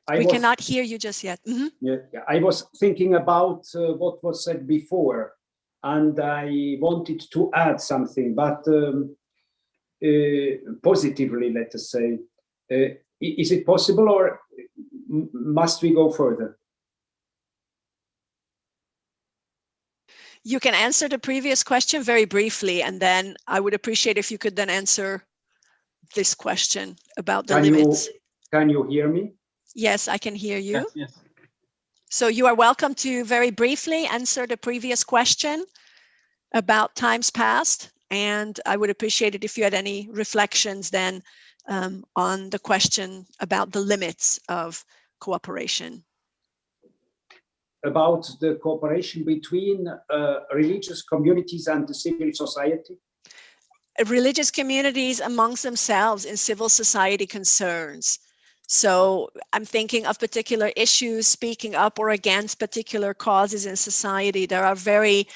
We cannot hear you just yet. Yeah, I was thinking about what was said before, and I wanted to add something, but positively, let us say. Is it possible, or must we go further? You can answer the previous question very briefly, and then I would appreciate if you could then answer this question about the limits. Can you hear me? Yes, I can hear you. Yes, yes. So you are welcome to very briefly answer the previous question about times past, and I would appreciate it if you had any reflections then on the question about the limits of cooperation. About the cooperation between religious communities and the civil society? Religious communities amongst themselves in civil society concerns. So I'm thinking of particular issues, speaking up or against particular causes in society. There are very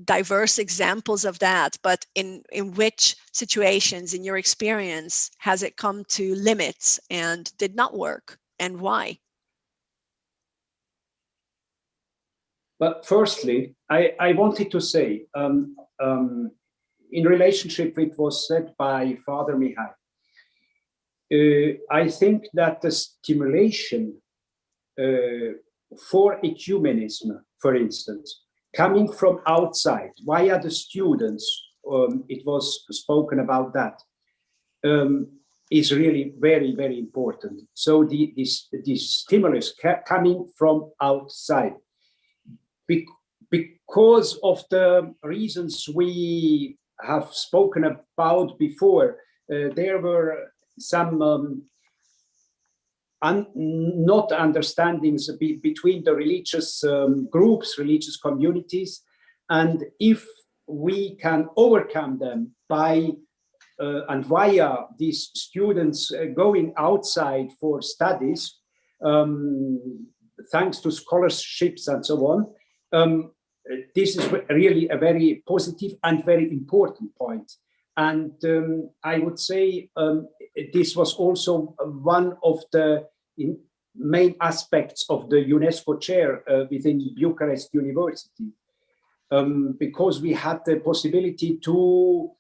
diverse examples of that, but in which situations, in your experience, has it come to limits and did not work, and why? But firstly, I wanted to say, in relationship with what was said by Father Mihai, I think that the stimulation for ecumenism, for instance, coming from outside via the students, it was spoken about that, is really very, very important. So the stimulus coming from outside, because of the reasons we have spoken about before, there were some not understandings between the religious groups, religious communities, and if we can overcome them by and via these students going outside for studies, thanks to scholarships and so on, this is really a very positive and very important point. And I would say this was also one of the main aspects of the UNESCO chair within Bucharest University, because we had the possibility to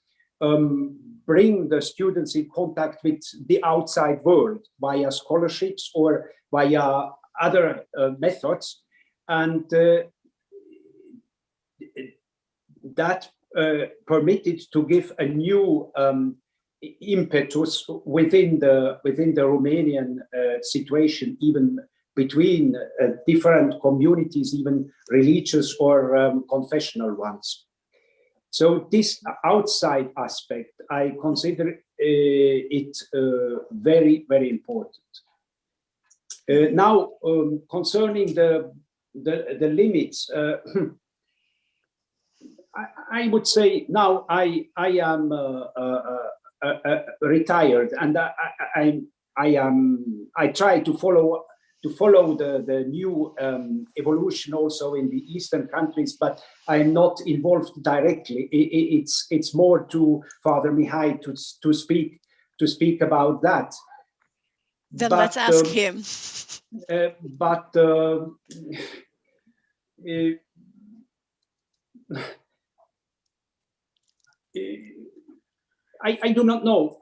bring the students in contact with the outside world via scholarships or via other methods. And that permitted to give a new impetus within the Romanian situation, even between different communities, even religious or confessional ones. So this outside aspect, I consider it very, very important. Now, concerning the limits, I would say now I am retired, and I try to follow the new evolution also in the Eastern countries, but I'm not involved directly. It's more to Father Mihai to speak about that. Then let's ask him. I do not know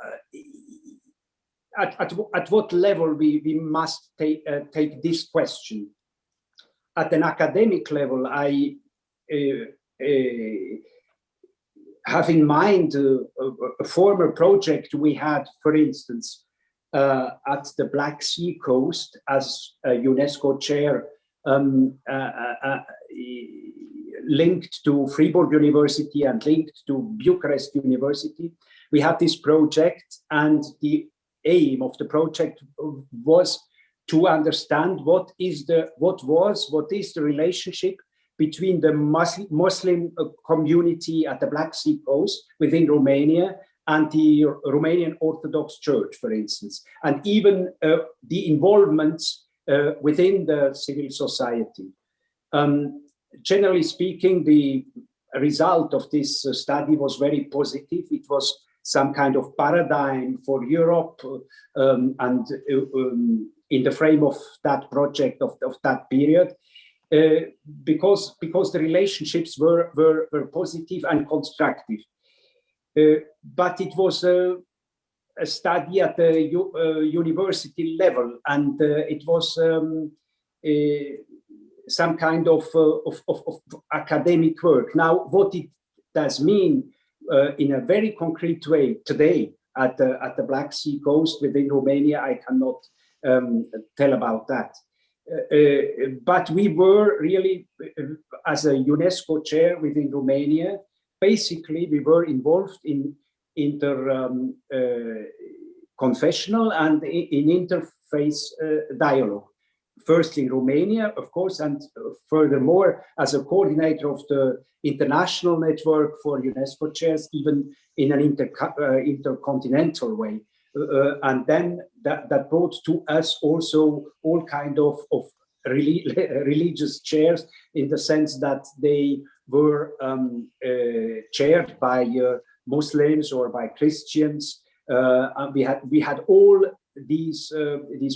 at what level we must take this question. At an academic level, I have in mind a former project we had, for instance, at the Black Sea coast as a UNESCO chair, linked to Fribourg University and linked to Bucharest University. We had this project, and the aim of the project was to understand what is the relationship between the Muslim community at the Black Sea coast within Romania and the Romanian Orthodox Church, for instance, and even the involvement within the civil society. Generally speaking, the result of this study was very positive. It was some kind of paradigm for Europe, and in the frame of that project of that period, because the relationships were positive and constructive. But it was a study at the university level, and it was some kind of academic work. Now, what it does mean in a very concrete way today at the Black Sea coast within Romania, I cannot tell about that. But we were really, as a UNESCO chair within Romania, basically we were involved in interconfessional and in interfaith dialogue. First in Romania, of course, and furthermore, as a coordinator of the international network for UNESCO chairs, even in an intercontinental way. And then that brought to us also all kind of religious chairs, in the sense that they were chaired by Muslims or by Christians. And we had all these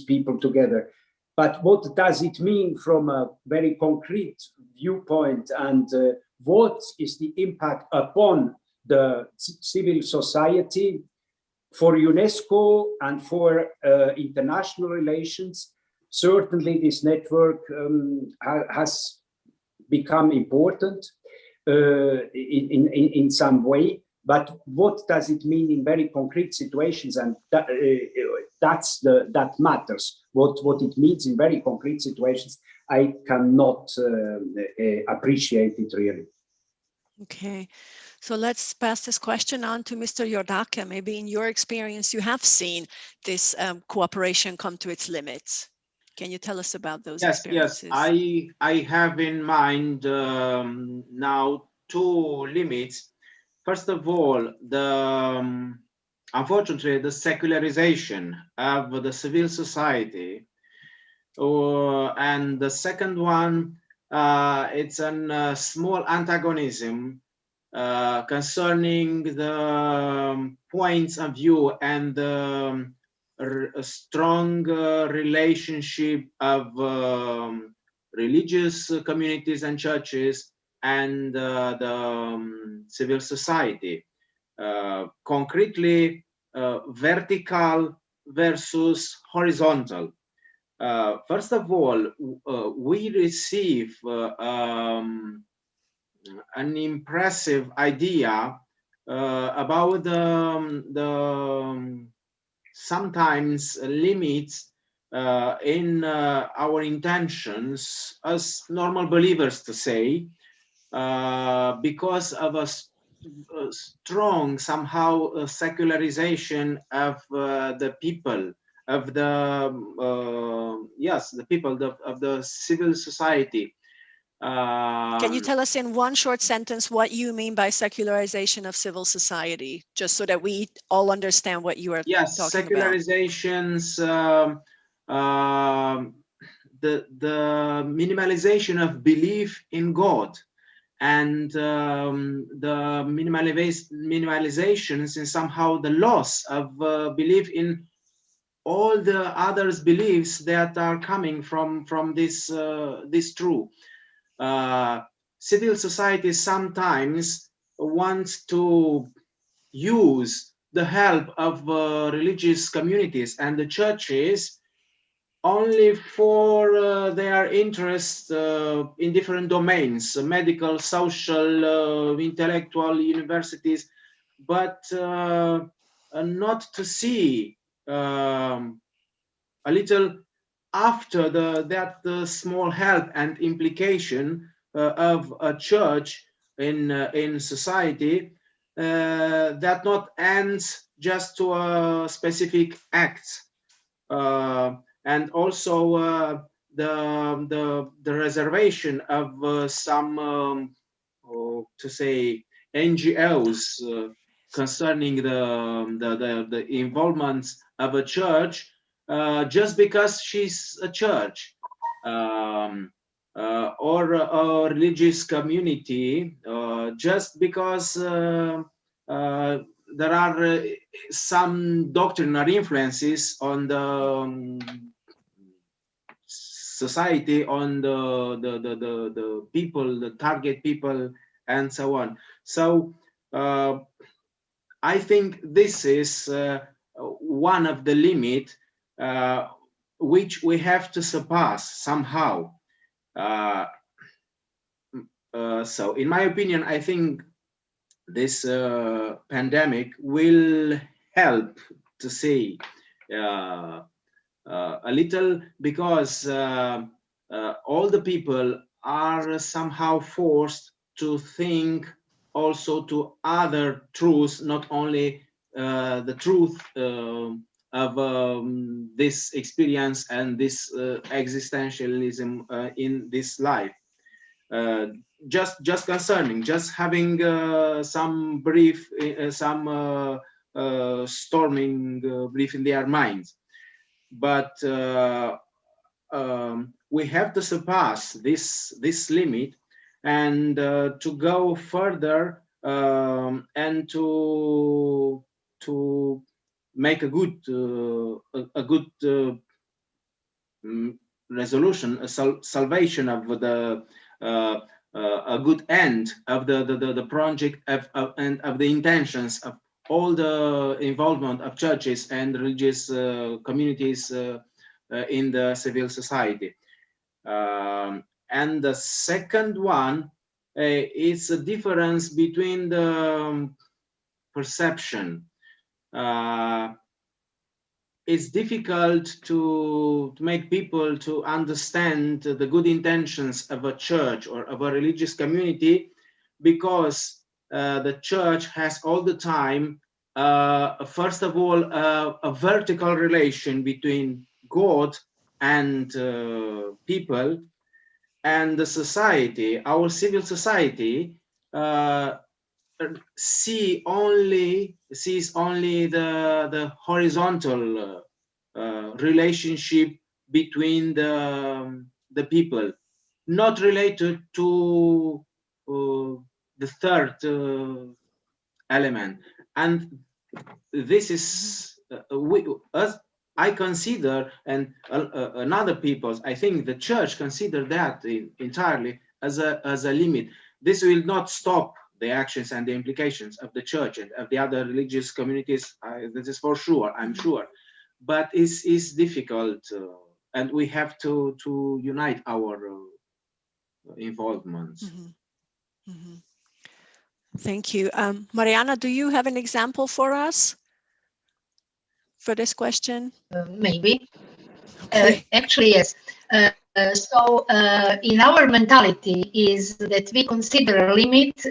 people together. But what does it mean from a very concrete viewpoint, and what is the impact upon the civil society for UNESCO and for international relations? Certainly this network has become important in some way. But what does it mean in very concrete situations? And that matters. What it means in very concrete situations, I cannot appreciate it really. Okay, so let's pass this question on to Mr. Iordache. Maybe in your experience, you have seen this cooperation come to its limits. Can you tell us about those experiences? Yes, I have in mind now two limits. First of all, unfortunately, the secularization of the civil society, and the second one, it's a small antagonism concerning the points of view and the strong relationship of religious communities and churches and the civil society. Concretely, vertical versus horizontal. First of all, we receive an impressive idea about the sometimes limits in our intentions as normal believers, to say, because of a strong somehow secularization of the people, of the the people of the civil society. Can you tell us in one short sentence what you mean by secularization of civil society, just so that we all understand what you are talking secularizations, the minimalization of belief in God, and the minimalizations and somehow the loss of belief in all the others' beliefs that are coming from this truth. Civil society sometimes wants to use the help of religious communities and the churches only for their interests in different domains, medical, social, intellectual, universities, but not to see a little after that small help and implication of a church in society, that not ends just to a specific act, and also the reservation of some to say NGOs concerning the involvement of a church, just because she's a church, or a religious community, just because there are some doctrinal influences on the society, on the people, the target people, and so on. So I think this is one of the limits which we have to surpass somehow. So in my opinion, I think this pandemic will help to say a little, because all the people are somehow forced to think also to other truths, not only the truth of this experience and this existentialism in this life. Just concerning, just having some brief, storming brief in their minds. But we have to surpass this limit and to go further and to make a good resolution, a salvation of the a good end of the project and of the intentions of all the involvement of churches and religious communities in the civil society. And the second one is a difference between the perception. It's difficult to make people to understand the good intentions of a church or of a religious community, because the church has all the time, first of all, a vertical relation between God and people, and the society, our civil society, sees only the horizontal relationship between the people, not related to the third element. And this is I consider, and another peoples, I think the church consider that entirely as a limit. This will not stop the actions and the implications of the church and of the other religious communities. This is for sure, I'm sure. But it's difficult, and we have to unite our involvements. Mm-hmm. Mm-hmm. Thank you. Marijana, do you have an example for us for this question? Maybe. Actually, yes. In our mentality is that we consider limits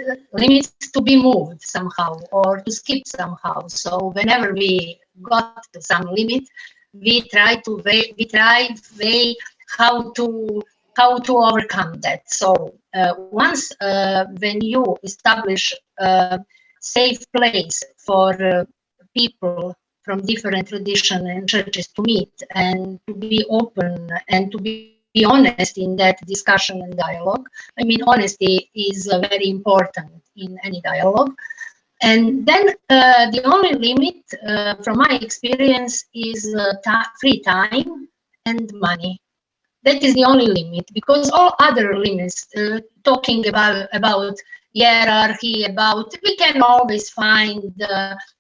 to be moved somehow or to skip somehow. So whenever we got to some limit, we try to weigh how to overcome that. So once when you establish a safe place for people from different traditions and churches to meet and to be open and to be honest in that discussion and dialogue. I mean, honesty is very important in any dialogue. And then the only limit, from my experience, is free time and money. That is the only limit, because all other limits, talking about hierarchy, we can always find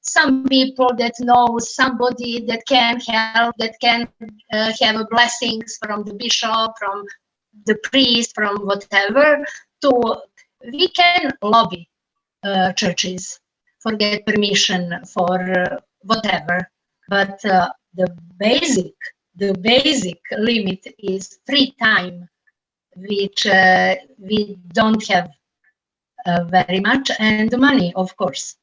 some people that know somebody that can help, that can have blessings from the bishop, from the priest, from whatever. We can lobby churches for get permission for whatever, but the basic limit is free time, which we don't have very much, and the money, of course.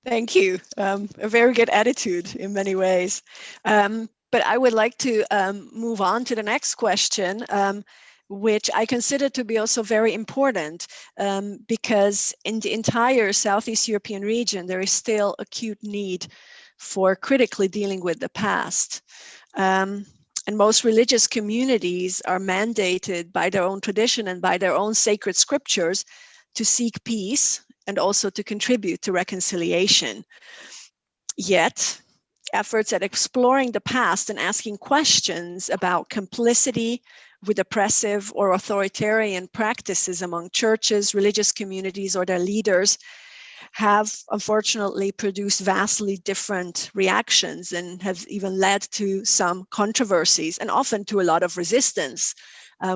Thank you. A very good attitude in many ways. But I would like to move on to the next question, which I consider to be also very important, because in the entire Southeast European region, there is still acute need for critically dealing with the past. And most religious communities are mandated by their own tradition and by their own sacred scriptures to seek peace and also to contribute to reconciliation. Yet, efforts at exploring the past and asking questions about complicity with oppressive or authoritarian practices among churches, religious communities, or their leaders have unfortunately produced vastly different reactions and have even led to some controversies and often to a lot of resistance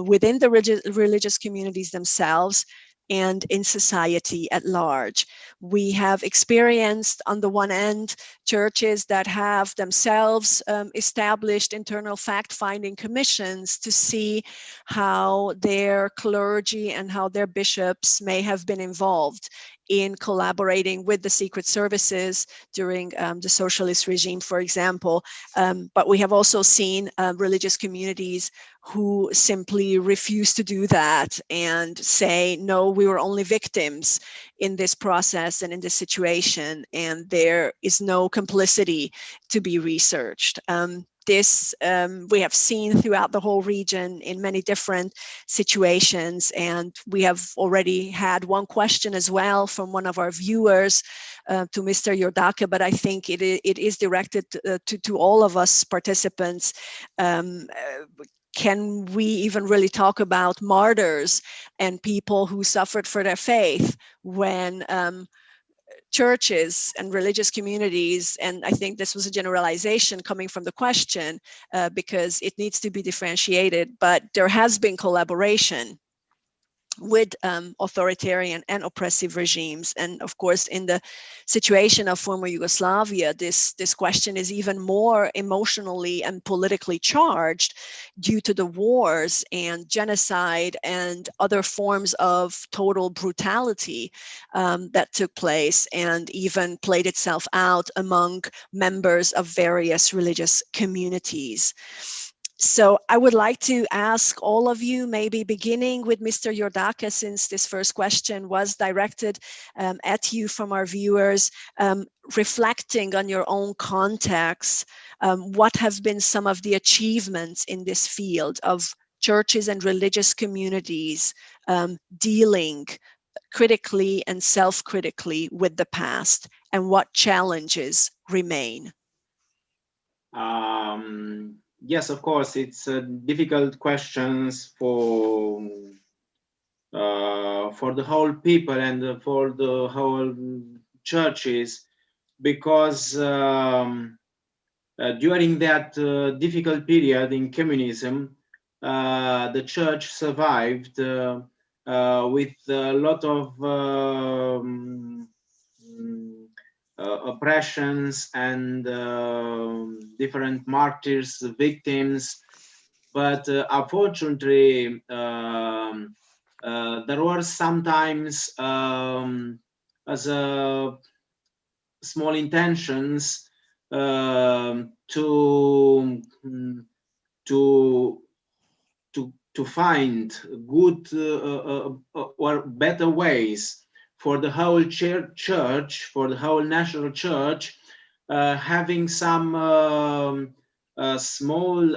within the religious communities themselves and in society at large. We have experienced, on the one end, churches that have themselves established internal fact-finding commissions to see how their clergy and how their bishops may have been involved in collaborating with the secret services during the socialist regime, for example. But we have also seen religious communities who simply refuse to do that and say, no, we were only victims in this process and in this situation, and there is no complicity to be researched. This we have seen throughout the whole region in many different situations, and we have already had one question as well from one of our viewers to Mr. Iordache, but I think it is directed to all of us participants. Can we even really talk about martyrs and people who suffered for their faith when churches and religious communities, and I think this was a generalization coming from the question because it needs to be differentiated, but there has been collaboration with authoritarian and oppressive regimes. And of course, in the situation of former Yugoslavia, this question is even more emotionally and politically charged due to the wars and genocide and other forms of total brutality that took place and even played itself out among members of various religious communities. So I would like to ask all of you, maybe beginning with Mr. Iordache, since this first question was directed at you from our viewers, reflecting on your own context, what have been some of the achievements in this field of churches and religious communities dealing critically and self-critically with the past, and what challenges remain? Yes, of course, it's difficult questions for the whole people and for the whole churches, because during that difficult period in communism, the church survived with a lot of oppressions and different martyrs, victims. But unfortunately, there were sometimes as a small intentions to find good or better ways for the whole church, for the whole national church, having some small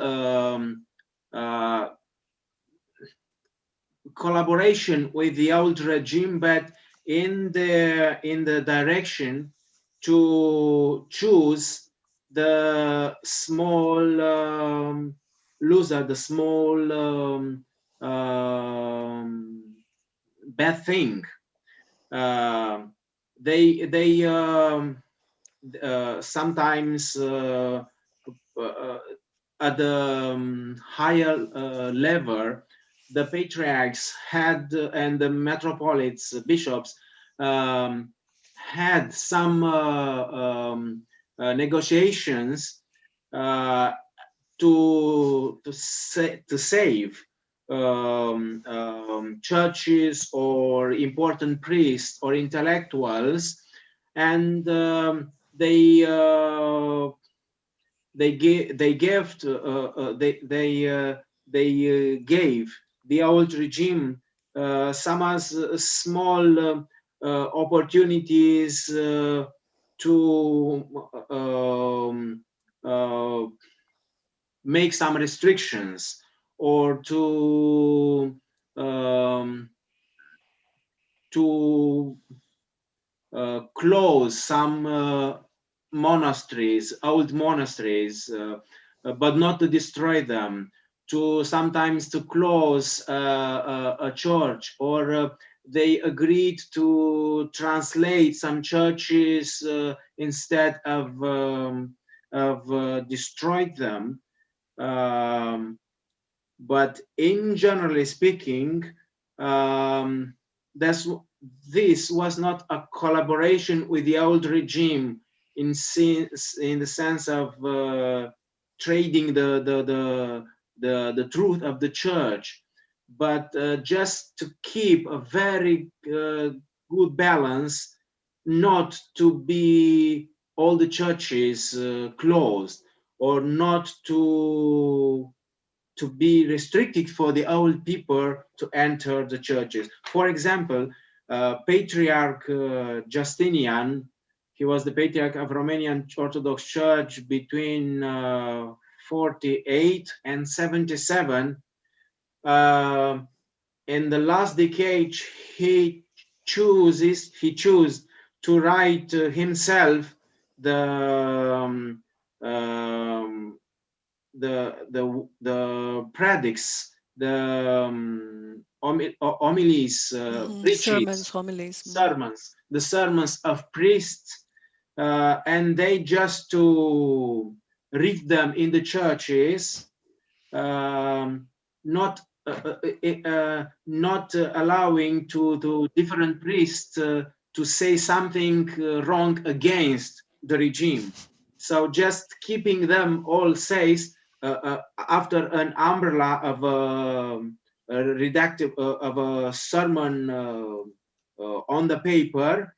collaboration with the old regime, but in the direction to choose the small loser, the small bad thing. They sometimes at the higher level, the patriarchs had and the metropolits, bishops, had some negotiations to save churches or important priests or intellectuals, and they gave the old regime some as small opportunities to make some restrictions or to close some monasteries, old monasteries, but not to destroy them, to sometimes to close a church, or they agreed to translate some churches instead of destroy them. But in generally speaking, this was not a collaboration with the old regime in the sense of trading the truth of the church, but just to keep a very good balance, not to be all the churches closed, or not to be restricted for the old people to enter the churches. For example, Patriarch Justinian, he was the Patriarch of Romanian Orthodox Church between 48 and 77. In the last decade, he chose to write himself the predicts, the homilies, preachings, sermons, the sermons of priests, and they just to read them in the churches, not allowing to different priests to say something wrong against the regime. So just keeping them all safe after an umbrella of a redacted of a sermon on the paper,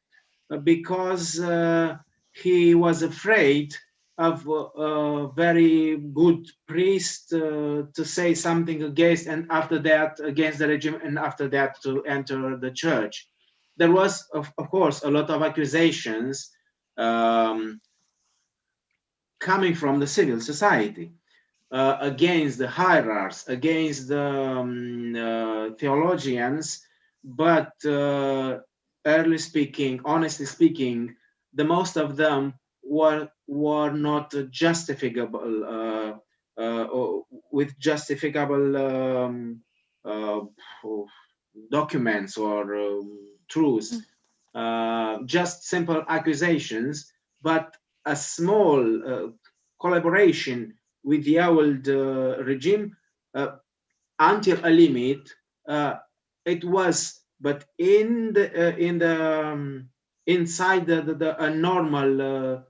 because he was afraid of a very good priest to say something against, and after that against the regime, and after that to enter the church. There was, of course, a lot of accusations coming from the civil society against the hierarchs, against the theologians, but honestly speaking, the most of them were not justifiable with justificable documents or truths, just simple accusations, but a small collaboration with the old regime until a limit. It was, but in the inside a normal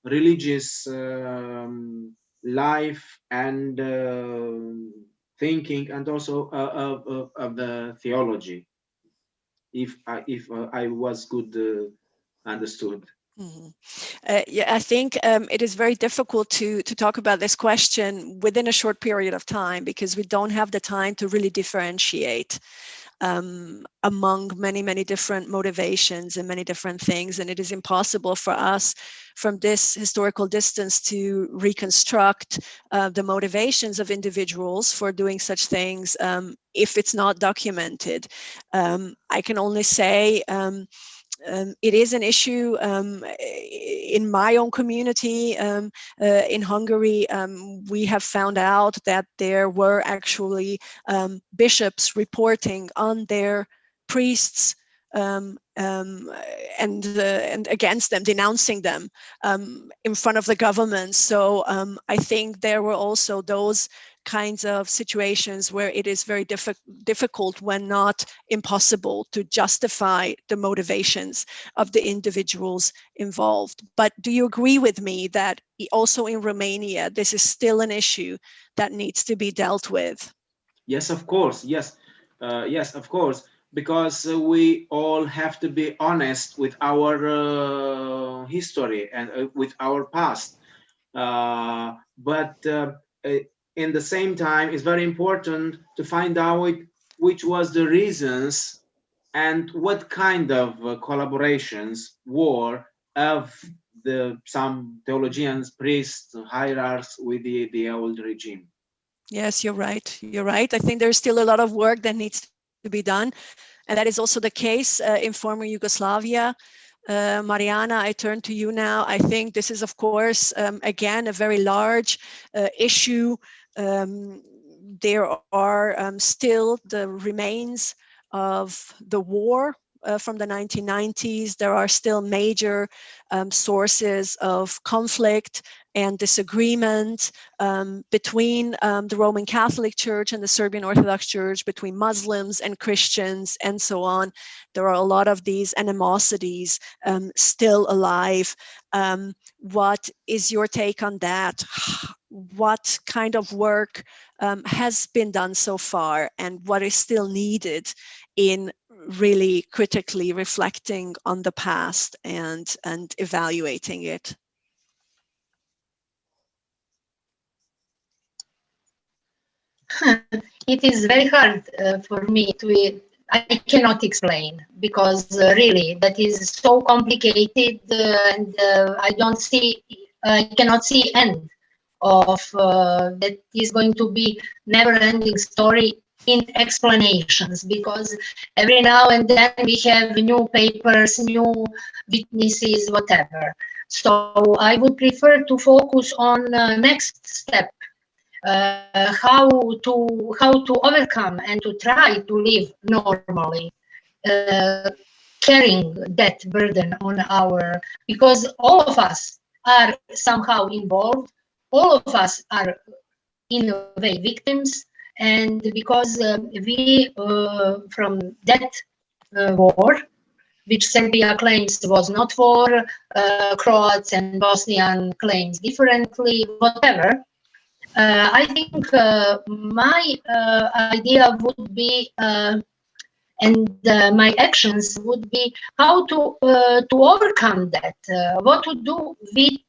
religious life and thinking, and also of the theology, if I was good understood. Mm-hmm. Yeah, I think it is very difficult to talk about this question within a short period of time, because we don't have the time to really differentiate among many different motivations and many different things. And it is impossible for us from this historical distance to reconstruct the motivations of individuals for doing such things if it's not documented. I can only say it is an issue in my own community in Hungary. We have found out that there were actually bishops reporting on their priests and against them, denouncing them in front of the government. So I think there were also those kinds of situations where it is very difficult, when not impossible, to justify the motivations of the individuals involved. But do you agree with me that also in Romania, this is still an issue that needs to be dealt with? Yes, of course. Yes, yes, of course. Because we all have to be honest with our history and with our past. But in the same time, it's very important to find out which was the reasons and what kind of collaborations were of some theologians, priests, hierarchs with the old regime. Yes, you're right. You're right. I think there's still a lot of work that needs to be done. And that is also the case in former Yugoslavia. Marijana, I turn to you now. I think this is, of course, again, a very large issue. There are still the remains of the war from the 1990s. There are still major sources of conflict and disagreement between the Roman Catholic Church and the Serbian Orthodox Church, between Muslims and Christians, and so on. There are a lot of these animosities still alive. What is your take on that? What kind of work has been done so far, and what is still needed in really critically reflecting on the past and evaluating it? It is very hard for me to, I cannot explain, because really that is so complicated and I cannot see end of that is going to be never-ending story in explanations, because every now and then we have new papers, new witnesses, whatever. So I would prefer to focus on next step. How to overcome and to try to live normally, carrying that burden on because all of us are somehow involved, all of us are in a way victims, and because we from that war, which Serbia claims was not war, Croats and Bosnian claims differently, whatever. I think my idea would be, and my actions would be, how to overcome that. What to do with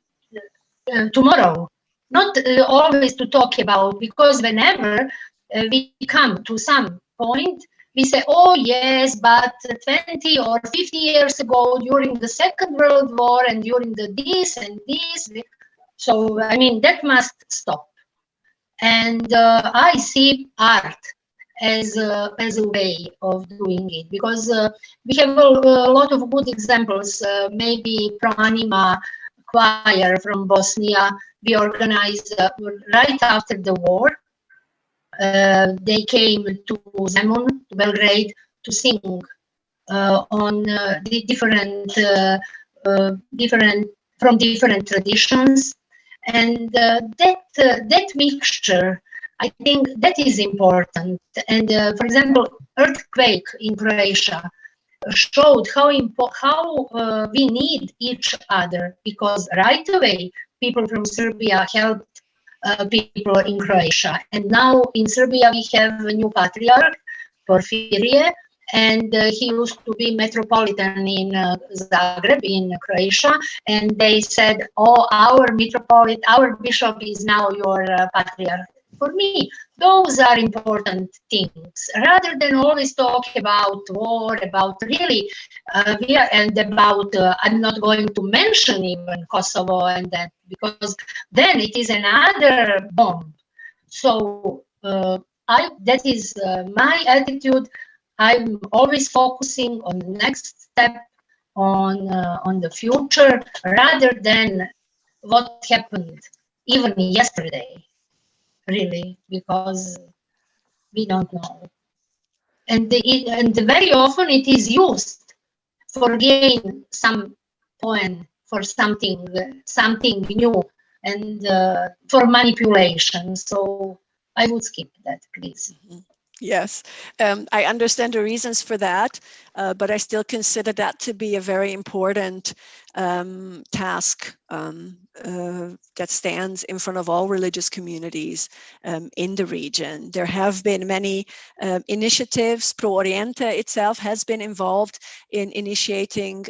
tomorrow? Not always to talk about, because whenever we come to some point, we say, oh yes, but 20 or 50 years ago, during the Second World War and during the this and this. So I mean that must stop. And I see art as a way of doing it, because we have a lot of good examples. Maybe Proanima choir from Bosnia, we organized right after the war. They came to Zemun, to Belgrade, to sing on the from different traditions. And that mixture, I think that is important. And for example, earthquake in Croatia, showed how we need each other, because right away people from Serbia helped people in Croatia, and now in Serbia we have a new patriarch, Porfirije, and he used to be metropolitan in Zagreb in Croatia, and they said, oh, our metropolitan, our bishop is now your patriarch. For me, those are important things, rather than always talk about war, about really, and about, I'm not going to mention even Kosovo and that, because then it is another bomb. So that is my attitude. I'm always focusing on the next step, on the future, rather than what happened even yesterday, really, because we don't know. And very often it is used for gain some point, for something new, and for manipulation. So I would skip that, please. Mm-hmm. Yes, I understand the reasons for that, but I still consider that to be a very important task that stands in front of all religious communities in the region. There have been many initiatives. Pro Oriente itself has been involved in initiating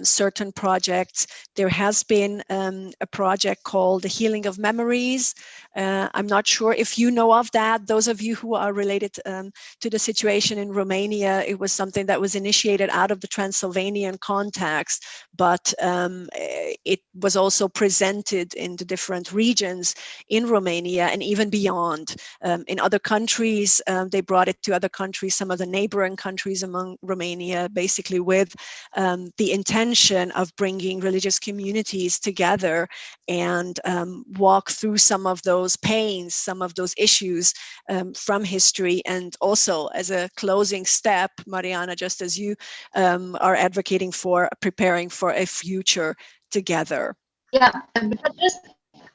certain projects. There has been a project called the Healing of Memories. I'm not sure if you know of that. Those of you who are related to the situation in Romania, it was something that was initiated out of the Transylvanian context, but it was also presented in the different regions in Romania and even beyond. In other countries, they brought it to other countries, some of the neighboring countries among Romania, basically with the intention of bringing religious communities together and walk through some of those pains, some of those issues from history. And also as a closing step, Marijana, just as you are advocating for preparing for a future together. Yeah, but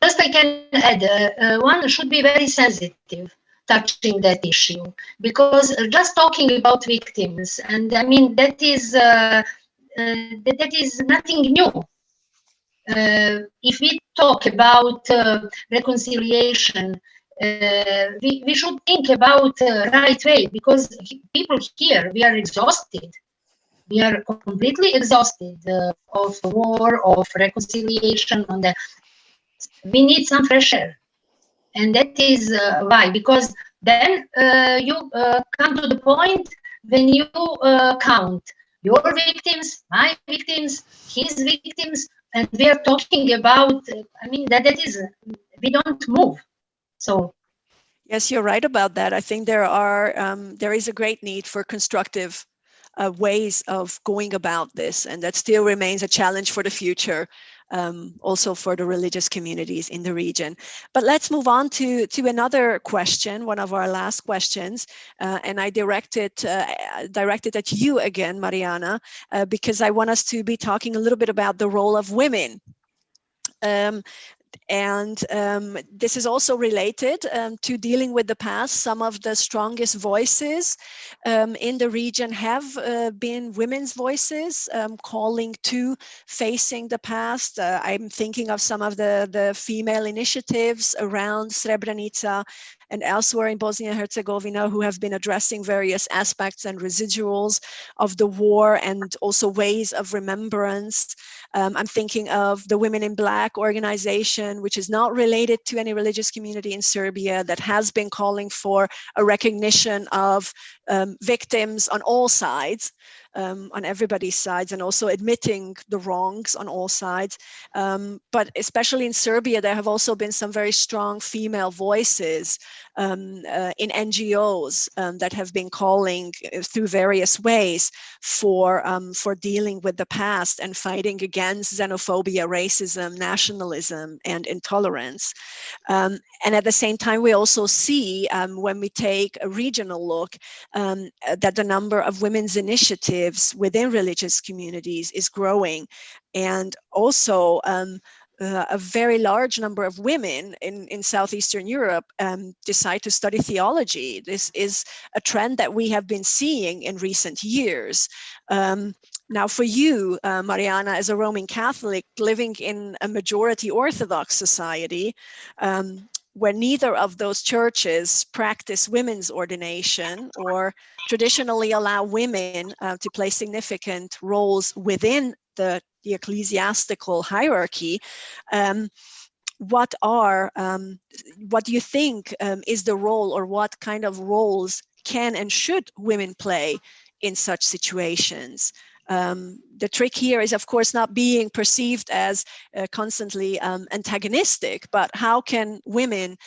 just I can add, one should be very sensitive touching that issue, because just talking about victims, and I mean that is nothing new. If we talk about reconciliation, we should think about right way, because people here, we are exhausted. We are completely exhausted of war, of reconciliation. On that, we need some fresh air, and that is why. Because then you come to the point when you count your victims, my victims, his victims, and we are talking about. I mean that is we don't move. So. Yes, you're right about that. I think there is a great need for constructive ways of going about this, and that still remains a challenge for the future, also for the religious communities in the region. But let's move on to another question, one of our last questions, and I directed at you again, Marijana, because I want us to be talking a little bit about the role of women. And this is also related to dealing with the past. Some of the strongest voices in the region have been women's voices, calling to facing the past. I'm thinking of some of the female initiatives around Srebrenica and elsewhere in Bosnia and Herzegovina, who have been addressing various aspects and residuals of the war and also ways of remembrance. I'm thinking of the Women in Black organization, which is not related to any religious community in Serbia, that has been calling for a recognition of victims on all sides, on everybody's sides, and also admitting the wrongs on all sides. But especially in Serbia, there have also been some very strong female voices in NGOs that have been calling through various ways for dealing with the past and fighting against xenophobia, racism, nationalism, and intolerance. And at the same time, we also see, when we take a regional look, that the number of women's initiatives within religious communities is growing. And also a very large number of women in Southeastern Europe decide to study theology. This is a trend that we have been seeing in recent years. Now for you, Marijana, as a Roman Catholic living in a majority Orthodox society, where neither of those churches practice women's ordination or traditionally allow women to play significant roles within the ecclesiastical hierarchy, what do you think is the role, or what kind of roles can and should women play in such situations? The trick here is, of course, not being perceived as constantly antagonistic, but how can women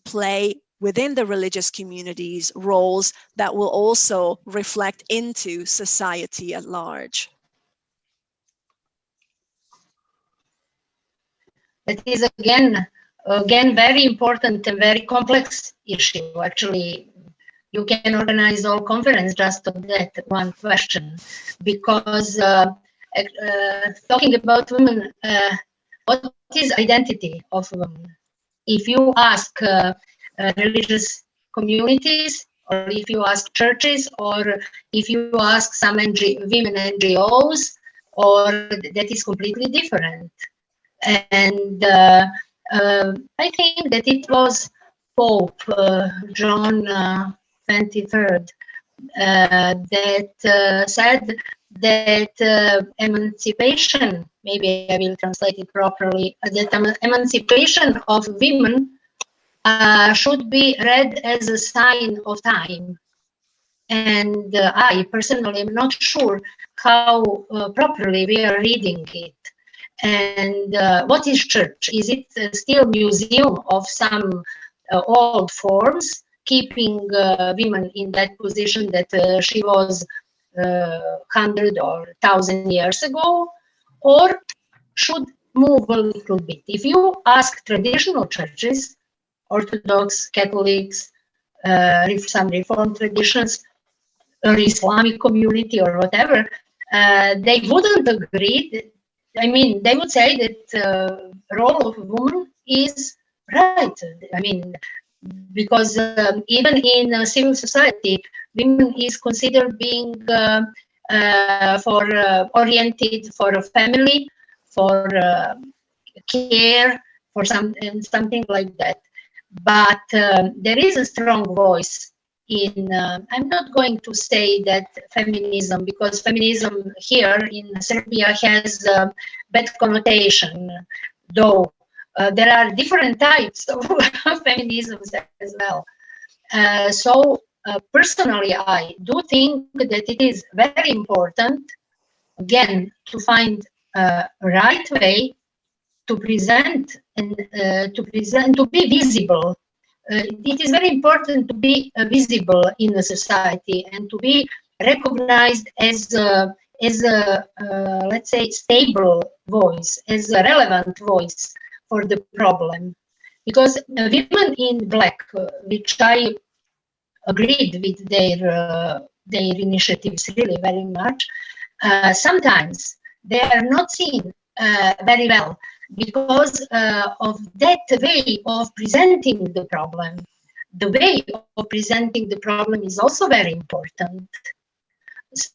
play within the religious communities roles that will also reflect into society at large? It is again very important and very complex issue. Actually, you can organize all conference just on that one question, because talking about women, what is identity of women? If you ask religious communities, or if you ask churches, or if you ask some women NGOs, or that is completely different. And I think that it was Pope John 23rd that said that emancipation, maybe I will translate it properly, that emancipation of women should be read as a sign of time. And I personally am not sure how properly we are reading it. And what is church? Is it still a museum of some old forms, keeping women in that position that she was 100 or 1,000 years ago? Or should move a little bit? If you ask traditional churches, Orthodox, Catholics, some Reformed traditions, or Islamic community or whatever, they wouldn't agree. I mean, they would say that role of a woman is right. I mean, because even in civil society, women is considered being oriented for a family, for care, for something like that. But there is a strong voice in, I'm not going to say that feminism, because feminism here in Serbia has a bad connotation, though there are different types of feminisms as well. So personally, I do think that it is very important, again, to find a right way to present and to be visible. It is very important to be visible in the society and to be recognized as a let's say, stable voice, as a relevant voice for the problem. Because women in black, which I agreed with their initiatives really very much, sometimes they are not seen very well, because of that way of presenting the problem. The way of presenting the problem is also very important.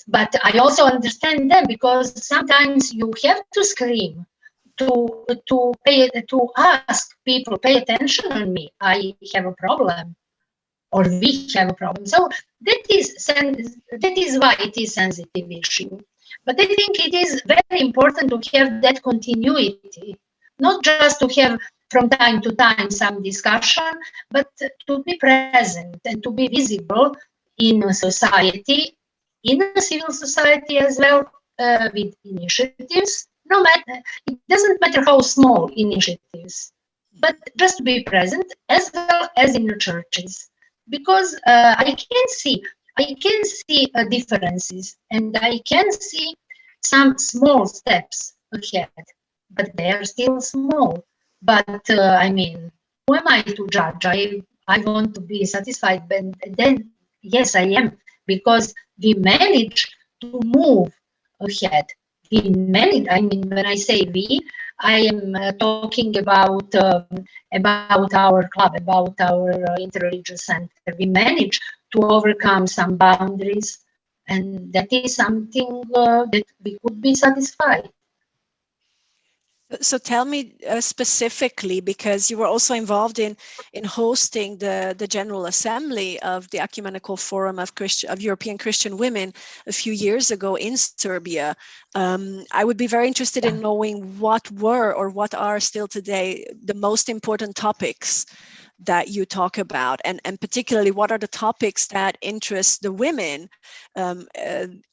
But I also understand them, because sometimes you have to scream to ask people, pay attention on me, I have a problem, or we have a problem. So that is why it is a sensitive issue. But I think it is very important to have that continuity, not just to have from time to time some discussion, but to be present and to be visible in a society, in a civil society as well, with initiatives. No matter, it doesn't matter how small initiatives, but just to be present, as well as in the churches, because I can see differences, and I can see some small steps ahead, but they are still small. But I mean, who am I to judge? I want to be satisfied, but then yes, I am, because we manage to move ahead. we managed, I mean, when I say we, I am talking about our club, about our interreligious center. We managed to overcome some boundaries, and that is something that we could be satisfied. So tell me specifically, because you were also involved in hosting the General Assembly of the Ecumenical Forum of European Christian Women a few years ago in Serbia. I would be very interested in knowing what were or what are still today the most important topics that you talk about, and particularly what are the topics that interest the women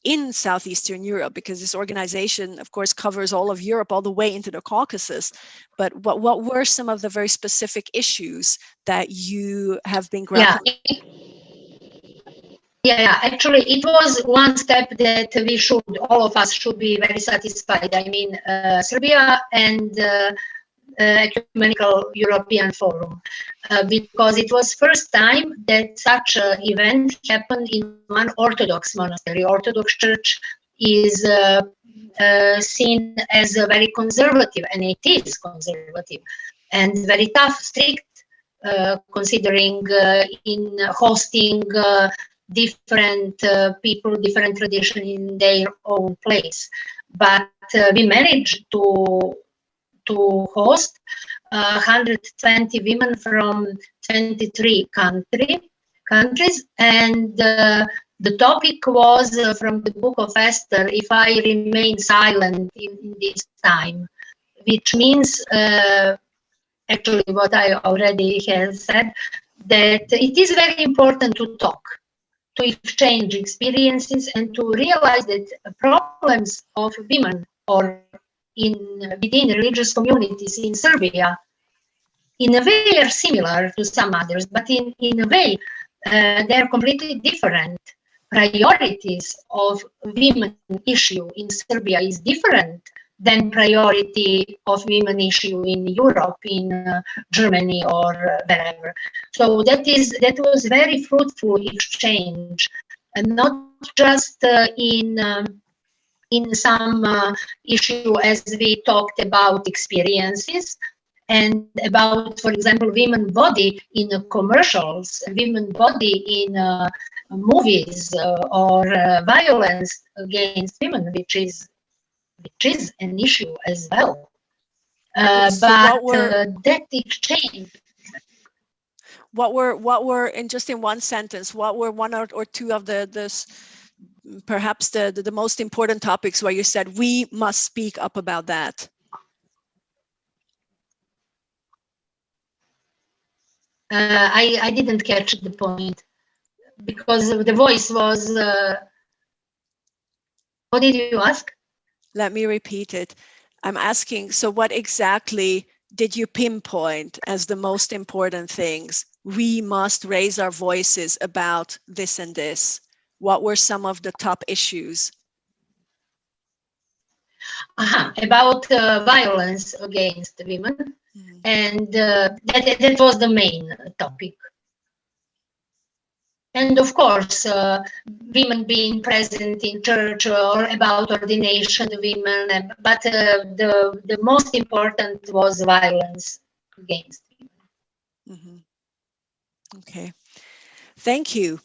in Southeastern Europe, because this organization, of course, covers all of Europe, all the way into the Caucasus. But what were some of the very specific issues that you have been grappling? Yeah, actually, it was one step that all of us should be very satisfied. I mean, Serbia and Ecumenical European Forum, because it was first time that such an event happened in one Orthodox monastery. Orthodox Church is seen as a very conservative, and it is conservative, and very tough, strict, considering in hosting different people, different tradition in their own place. But we managed to host 120 women from 23 countries, and the topic was from the book of Esther, if I remain silent in this time, which means actually what I already have said, that it is very important to talk, to exchange experiences, and to realize that problems of women or within religious communities in Serbia, in a way, are similar to some others, but in a way, they're completely different. Priorities of women issue in Serbia is different than priority of women issue in Europe, in Germany, or wherever. So that was very fruitful exchange, and not just in some issue, as we talked about experiences and about, for example, women body in commercials, women body in movies, or violence against women, which is an issue as well. So that exchange. What were in one sentence, what were one or two of perhaps the most important topics where you said we must speak up about that? I didn't catch the point because the voice was. What did you ask? Let me repeat it. I'm asking, so what exactly did you pinpoint as the most important things? We must raise our voices about this and this. What were some of the top issues? About violence against women, and that was the main topic. And of course, women being present in church, or about ordination of women, but the most important was violence against women. Okay, thank you.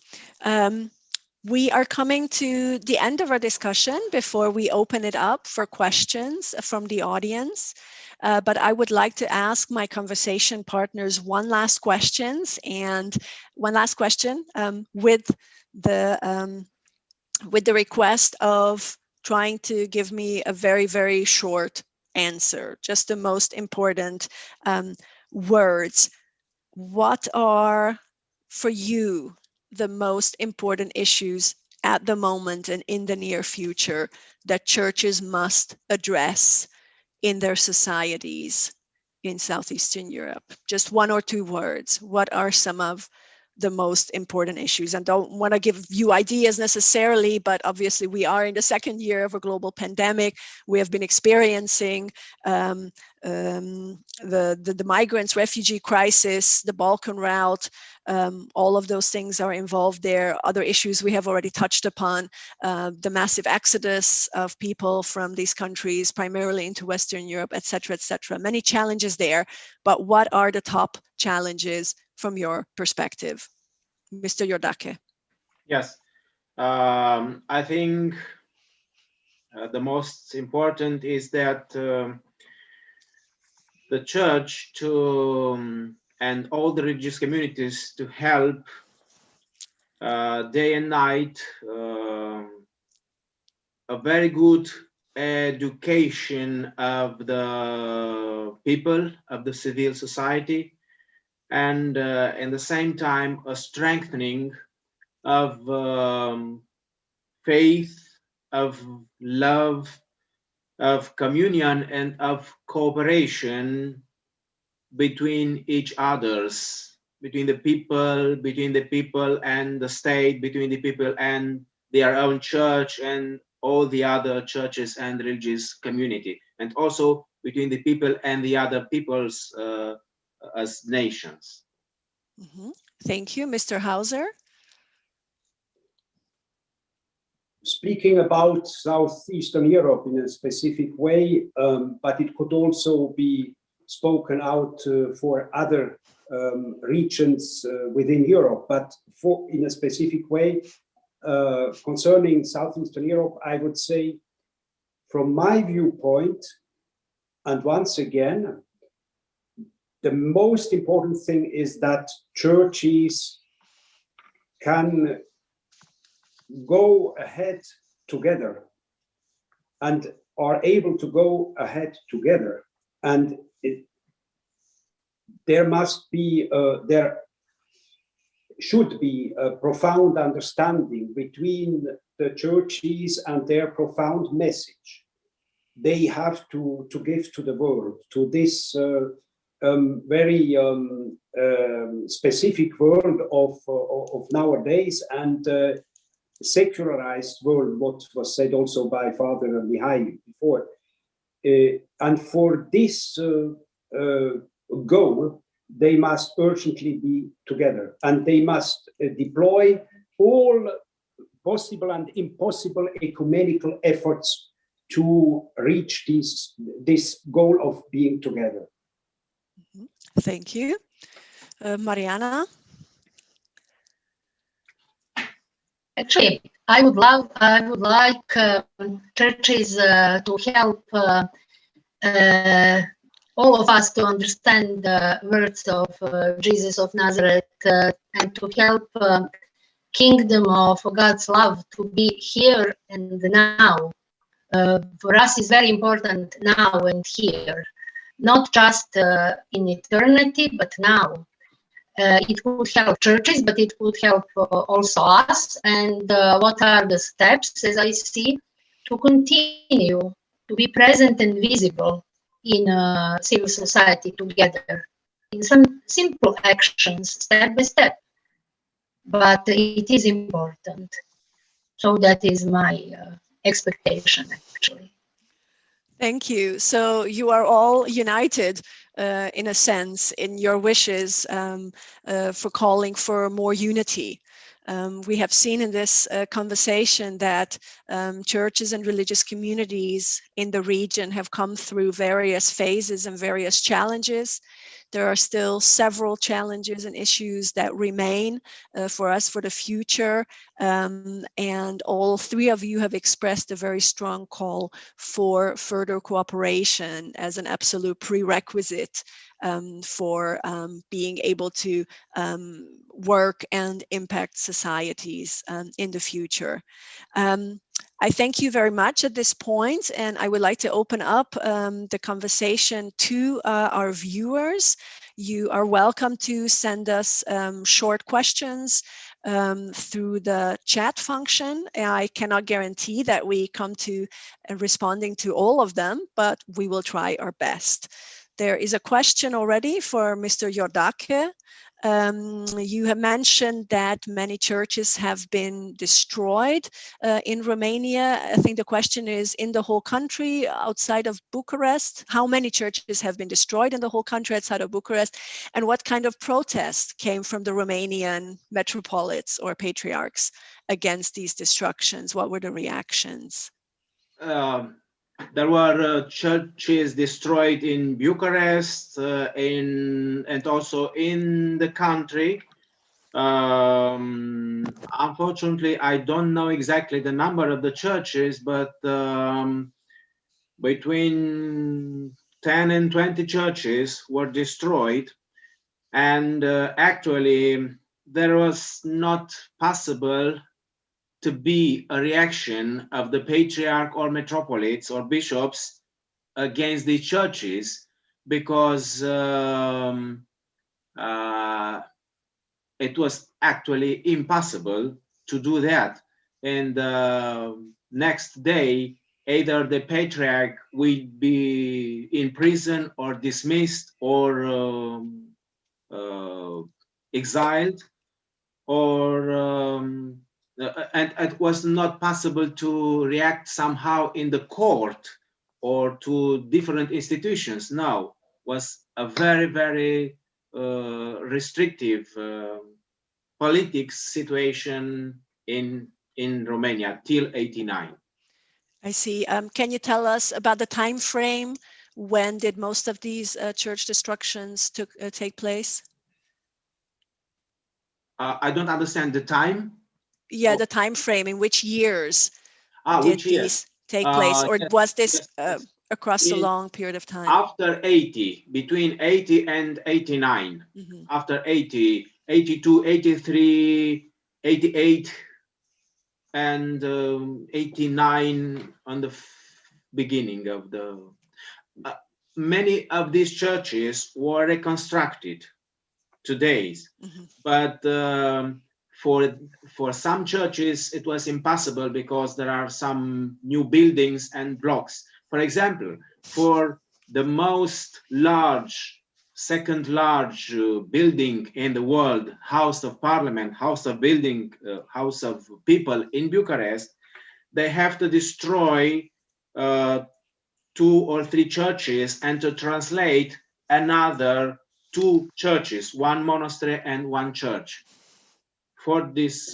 We are coming to the end of our discussion before we open it up for questions from the audience. But I would like to ask my conversation partners one last question, with the request of trying to give me a very, very short answer, just the most important words. What are, for you, the most important issues at the moment and in the near future that churches must address in their societies in Southeastern Europe? Just one or two words. What are some of the most important issues. And don't want to give you ideas necessarily, but obviously we are in the second year of a global pandemic. We have been experiencing the migrants, refugee crisis, the Balkan route, all of those things are involved there. Other issues we have already touched upon, the massive exodus of people from these countries, primarily into Western Europe, et cetera, many challenges there. But what are the top challenges from your perspective? Mr. Iordache. Yes, I think the most important is that the church and all the religious communities to help day and night a very good education of the people, of the civil society, and at the same time a strengthening of faith, of love, of communion, and of cooperation between each others, between the people and the state, between the people and their own church and all the other churches and religious community, and also between the people and the other peoples as nations. Mm-hmm. Thank you. Mr. Hauser. Speaking about Southeastern Europe in a specific way, but it could also be spoken out for other regions within Europe. But in a specific way, concerning Southeastern Europe, I would say, from my viewpoint, and once again, the most important thing is that churches can go ahead together and are able to go ahead together. And there should be a profound understanding between the churches and their profound message they have to give to the world, to this very specific world of nowadays, and secularized world, what was said also by Father Mihai before. And for this goal, they must urgently be together, and they must deploy all possible and impossible ecumenical efforts to reach this goal of being together. Thank you. Marijana? Actually, I would like churches to help all of us to understand the words of Jesus of Nazareth and to help kingdom of God's love to be here and now. For us, is very important now and here, not just in eternity, but now. It would help churches, but it would help also us. And what are the steps, as I see, to continue to be present and visible in civil society together, in some simple actions, step by step. But it is important. So that is my expectation, actually. Thank you. So you are all united in a sense in your wishes for calling for more unity. We have seen in this conversation that churches and religious communities in the region have come through various phases and various challenges. There are still several challenges and issues that remain for us for the future. And all three of you have expressed a very strong call for further cooperation as an absolute prerequisite for being able to work and impact societies in the future. I thank you very much at this point, and I would like to open up the conversation to our viewers. You are welcome to send us short questions through the chat function. I cannot guarantee that we come to responding to all of them, but we will try our best. There is a question already for Mr. Iordache. You have mentioned that many churches have been destroyed in Romania. I think the question is, in the whole country, outside of Bucharest, how many churches have been destroyed in the whole country outside of Bucharest? And what kind of protest came from the Romanian metropolits or patriarchs against these destructions? What were the reactions? There were churches destroyed in Bucharest, and also in the country. Unfortunately, I don't know exactly the number of the churches, but between 10 and 20 churches were destroyed. And actually, there was not possible to be a reaction of the patriarch or metropolits or bishops against the churches, because it was actually impossible to do that. And next day, either the patriarch will be in prison or dismissed or exiled, or and it was not possible to react somehow in the court or to different institutions. No, was a very, very restrictive politics situation in Romania till '89. I see. Can you tell us about the time frame? When did most of these church destructions take place? I don't understand the time. Yeah, the time frame. In which years did which year? these take place, or yes, was this yes. across a long period of time? After 80, between 80 and 89. Mm-hmm. After 80, 82, 83, 88, and 89 on the beginning of the... many of these churches were reconstructed today, mm-hmm. But for some churches it was impossible because there are some new buildings and blocks. For example, for the most large, second large building in the world, House of Parliament, House of Building, House of People in Bucharest, they have to destroy 2 or 3 churches and to translate another 2 churches, 1 monastery and 1 church. For this,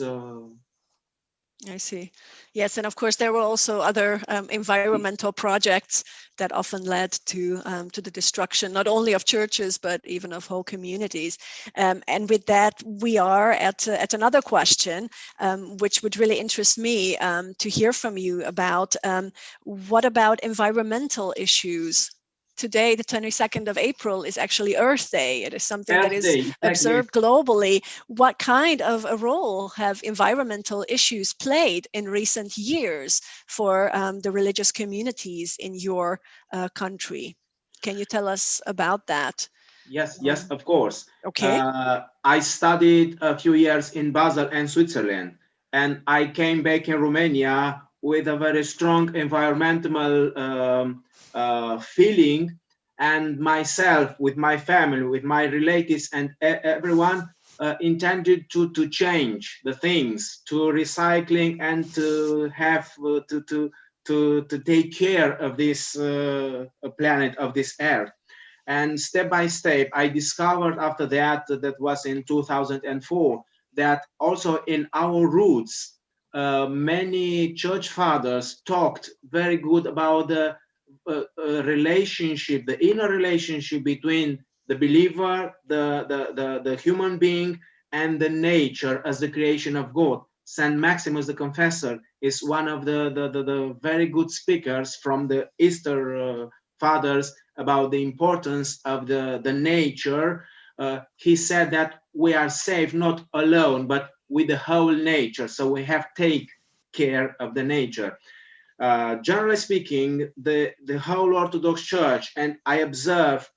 I see. Yes, and of course there were also other environmental projects that often led to the destruction not only of churches but even of whole communities. And with that, we are at another question, which would really interest me to hear from you about. What about environmental issues? Today, the 22nd of April, is actually Earth Day. It is something that is observed globally. What kind of a role have environmental issues played in recent years for the religious communities in your country? Can you tell us about that? Yes, yes, of course. Okay. I studied a few years in Basel and Switzerland, and I came back in Romania with a very strong environmental feeling, and myself, with my family, with my relatives, and everyone intended to change the things, to recycling, and to have to take care of this planet, of this earth. And step by step, I discovered after that, that was in 2004, that also in our roots, many church fathers talked very good about the relationship, the inner relationship between the believer, the human being, and the nature as the creation of God. Saint Maximus the Confessor is one of the very good speakers from the Easter fathers about the importance of the nature. He said that we are saved not alone, but with the whole nature. So we have to take care of the nature. Generally speaking, the whole Orthodox Church, and I observe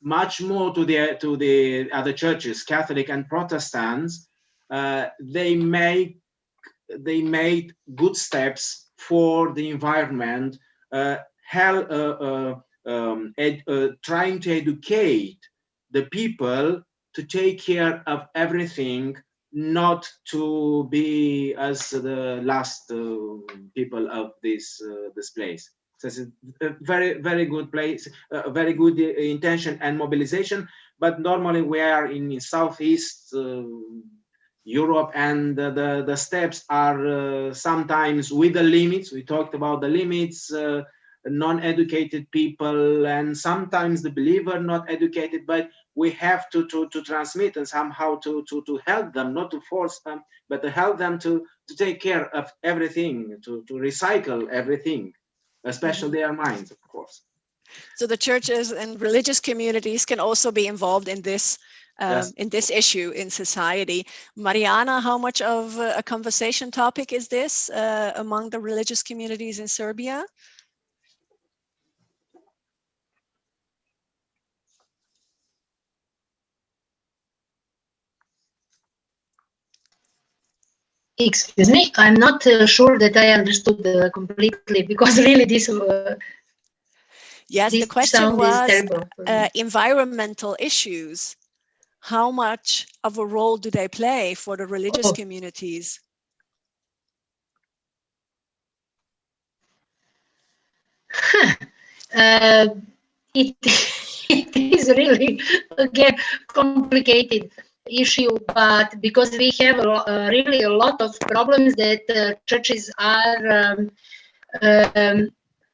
much more to the other churches, Catholic and Protestants, they made good steps for the environment, trying to educate the people to take care of everything, not to be as the last people of this place. So it's a very good place, very good intention and mobilization. But normally we are in Southeast Europe, and the steps are sometimes with the limits. We talked about the limits, non-educated people, and sometimes the believer not educated, but we have to transmit and somehow to help them, not to force them, but to help them to take care of everything, to recycle everything, especially their minds, of course. So the churches and religious communities can also be involved in this Yes. in this issue in society. Marijana, how much of a conversation topic is this among the religious communities in Serbia? Excuse me, I'm not sure that I understood completely, because really this Yes, this the question sound is was terrible for me. environmental issues. How much of a role do they play for the religious Oh. communities? It is really, again, complicated issue, but because we have really a lot of problems that churches are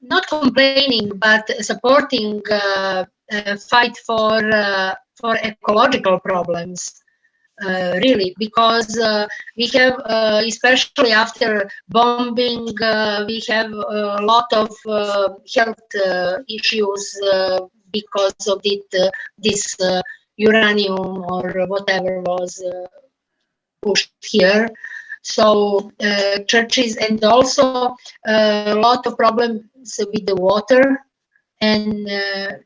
not complaining, but supporting fight for ecological problems. Really, because we have, especially after bombing, we have a lot of health issues because of this uranium or whatever was pushed here. So churches, and also a lot of problems with the water, and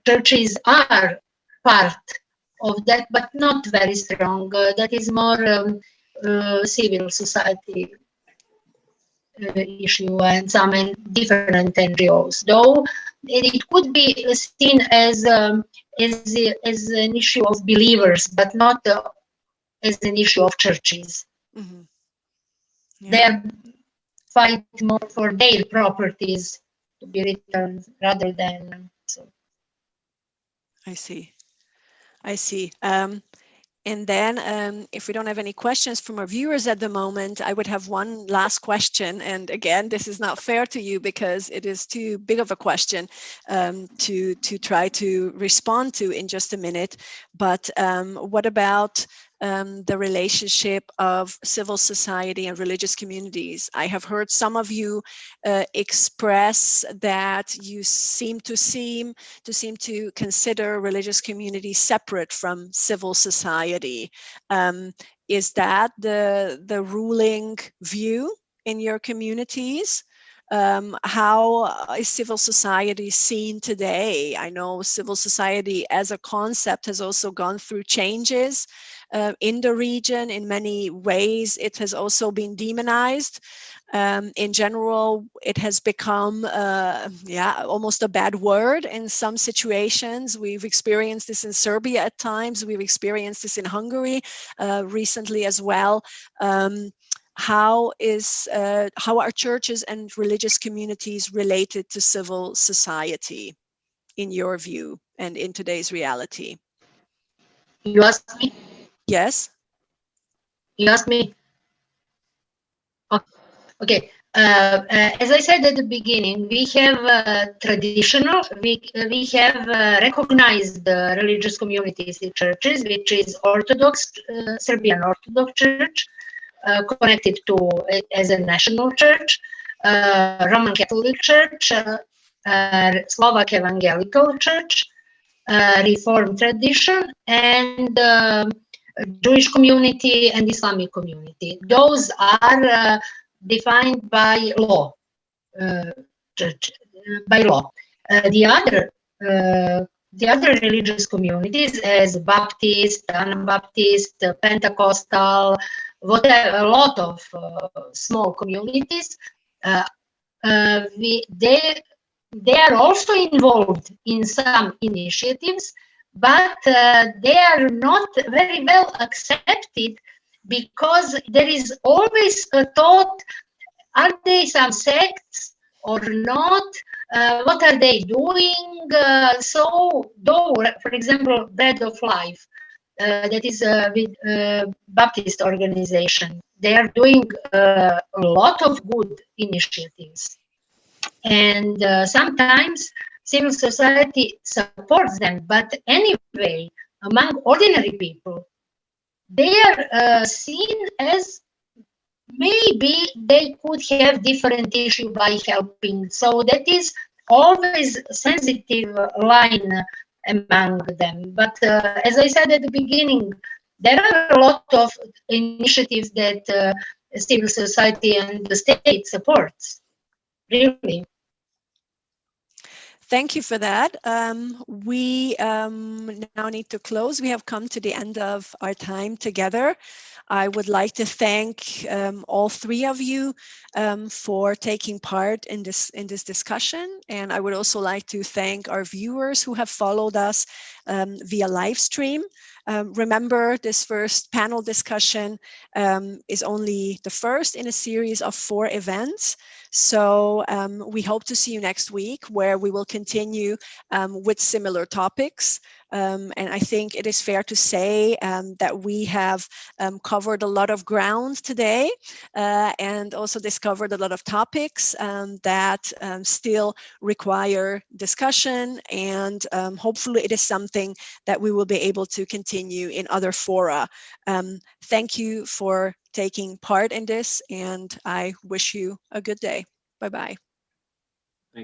churches are part of that, but not very strong. That is more civil society issue, and some different NGOs. Though it could be seen as an issue of believers, but not as an issue of churches. Mm-hmm. Yeah. They fight more for their properties to be returned rather than so. I see. And then if we don't have any questions from our viewers at the moment, I would have one last question. And again, this is not fair to you because it is too big of a question to try to respond to in just a minute. But what about the relationship of civil society and religious communities? I have heard some of you express that you seem to consider religious communities separate from civil society. Is that the ruling view in your communities? How is civil society seen today? I know civil society as a concept has also gone through changes in the region. In many ways, it has also been demonized. In general, it has become almost a bad word in some situations. We've experienced this in Serbia at times. We've experienced this in Hungary recently as well. How are churches and religious communities related to civil society in your view and in today's reality? You asked me? Yes. You asked me? Okay. As I said at the beginning, we have traditional, we have recognized religious communities in churches, which is Orthodox, Serbian Orthodox Church, connected to as a national church, Roman Catholic Church, Slovak Evangelical Church, Reformed tradition, and Jewish community and Islamic community. Those are defined by law. By law. The other religious communities, as Baptist, Anabaptist, Pentecostal, whatever, a lot of small communities, they are also involved in some initiatives, but they are not very well accepted because there is always a thought, are they some sects or not? What are they doing? So, though, for example, Bread of Life, that is with Baptist organization, they are doing a lot of good initiatives. And sometimes civil society supports them, but anyway, among ordinary people, they are seen as maybe they could have different issue by helping. So that is always a sensitive line among them. But as I said at the beginning, there are a lot of initiatives that civil society and the state supports, really. Thank you for that. We now need to close. We have come to the end of our time together. I would like to thank all three of you for taking part in this discussion. And I would also like to thank our viewers who have followed us via live stream. Remember, this first panel discussion is only the first in a series of 4 events. So we hope to see you next week, where we will continue with similar topics. And I think it is fair to say that we have covered a lot of ground today and also discovered a lot of topics that still require discussion. And hopefully it is something that we will be able to continue in other fora. Thank you for taking part in this, and I wish you a good day. Bye-bye.